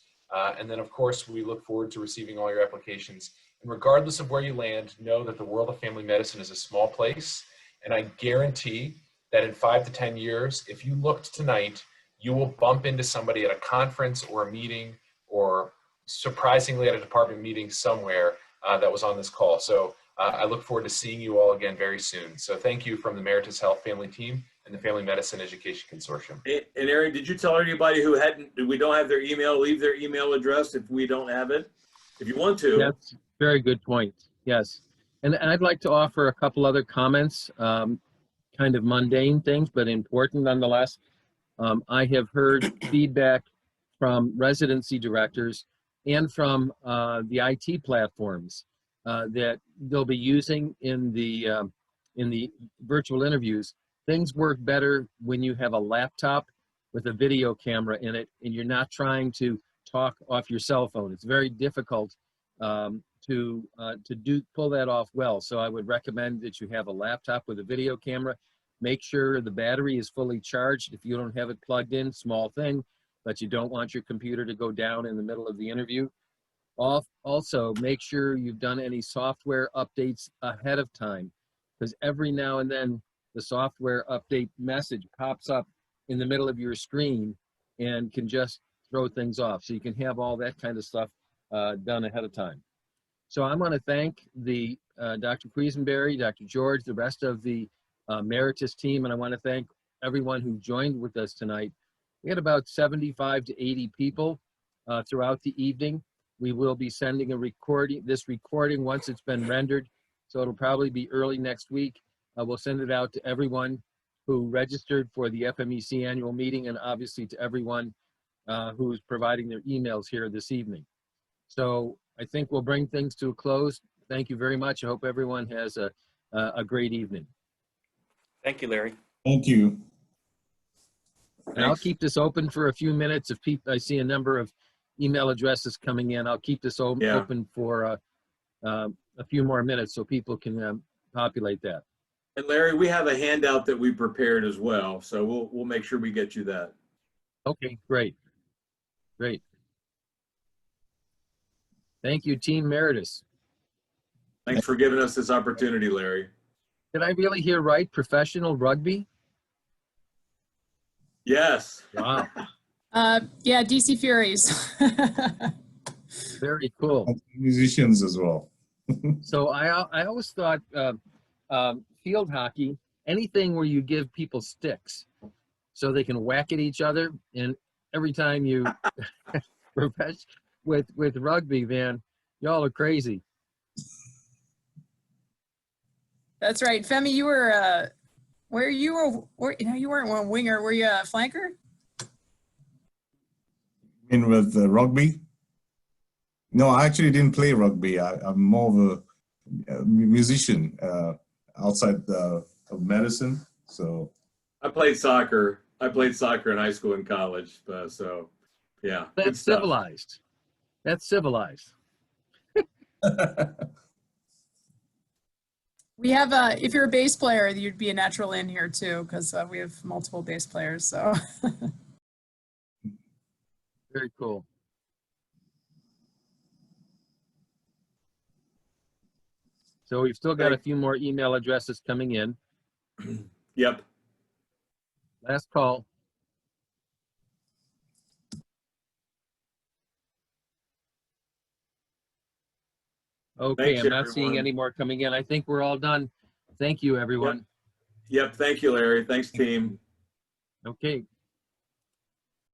And then, of course, we look forward to receiving all your applications. And regardless of where you land, know that the world of family medicine is a small place. And I guarantee that in 5 to 10 years, if you looked tonight, you will bump into somebody at a conference or a meeting, or surprisingly at a department meeting somewhere that was on this call. So I look forward to seeing you all again very soon. So thank you from the Meritus Health Family Team and the Family Medicine Education Consortium. And Aaron, did you tell anybody who we don't have their email, leave their email address if we don't have it? If you want to. That's a very good point. Yes. And I'd like to offer a couple other comments, kind of mundane things, but important nonetheless. I have heard feedback from residency directors and from the IT platforms that they'll be using in the virtual interviews. Things work better when you have a laptop with a video camera in it and you're not trying to talk off your cell phone. It's very difficult to pull that off well. So I would recommend that you have a laptop with a video camera. Make sure the battery is fully charged. If you don't have it plugged in, small thing, but you don't want your computer to go down in the middle of the interview. Also, make sure you've done any software updates ahead of time, because every now and then the software update message pops up in the middle of your screen and can just throw things off. So you can have all that kind of stuff done ahead of time. So I want to thank the Dr. Quisenberry, Dr. George, the rest of the Meritus team, and I want to thank everyone who joined with us tonight. We had about 75 to 80 people throughout the evening. We will be sending this recording once it's been rendered So it'll probably be early next week. We'll send it out to everyone who registered for the FMEC annual meeting, and obviously to everyone who's providing their emails here this evening. So I think we'll bring things to a close. Thank you very much. I hope everyone has a great evening. Thank you, Larry. Thank you. And I'll Thanks. keep this open for a few minutes. If people, I see a number of email addresses coming in, I'll keep this Yeah. open for a few more minutes so people can populate that. And Larry, we have a handout that we prepared as well, so we'll make sure we get you that. Okay, great. Great. Thank you, Team Meritus. Thanks for giving us this opportunity, Larry. Did I really hear right? Professional rugby? Yes. Wow, Yeah, DC Furies. very cool. And musicians as well. So I always thought field hockey, anything where you give people sticks so they can whack at each other, and every time you with rugby, man, y'all are crazy. That's right. Femi, you were, you weren't one winger. Were you a flanker? In with rugby? No, I actually didn't play rugby. I'm more of a musician outside of medicine. So I played soccer. I played soccer in high school and college. So, yeah. good That's stuff. civilized. That's civilized. We have, if you're a bass player, you'd be a natural in here too, because we have multiple bass players, so. Very cool. So we've still got a few more email addresses coming in. Yep. Last call. Okay, Thanks, I'm not seeing everyone. any more coming in. I think we're all done. Thank you, everyone. Yep. Thank you, Larry. Thanks, team. Okay.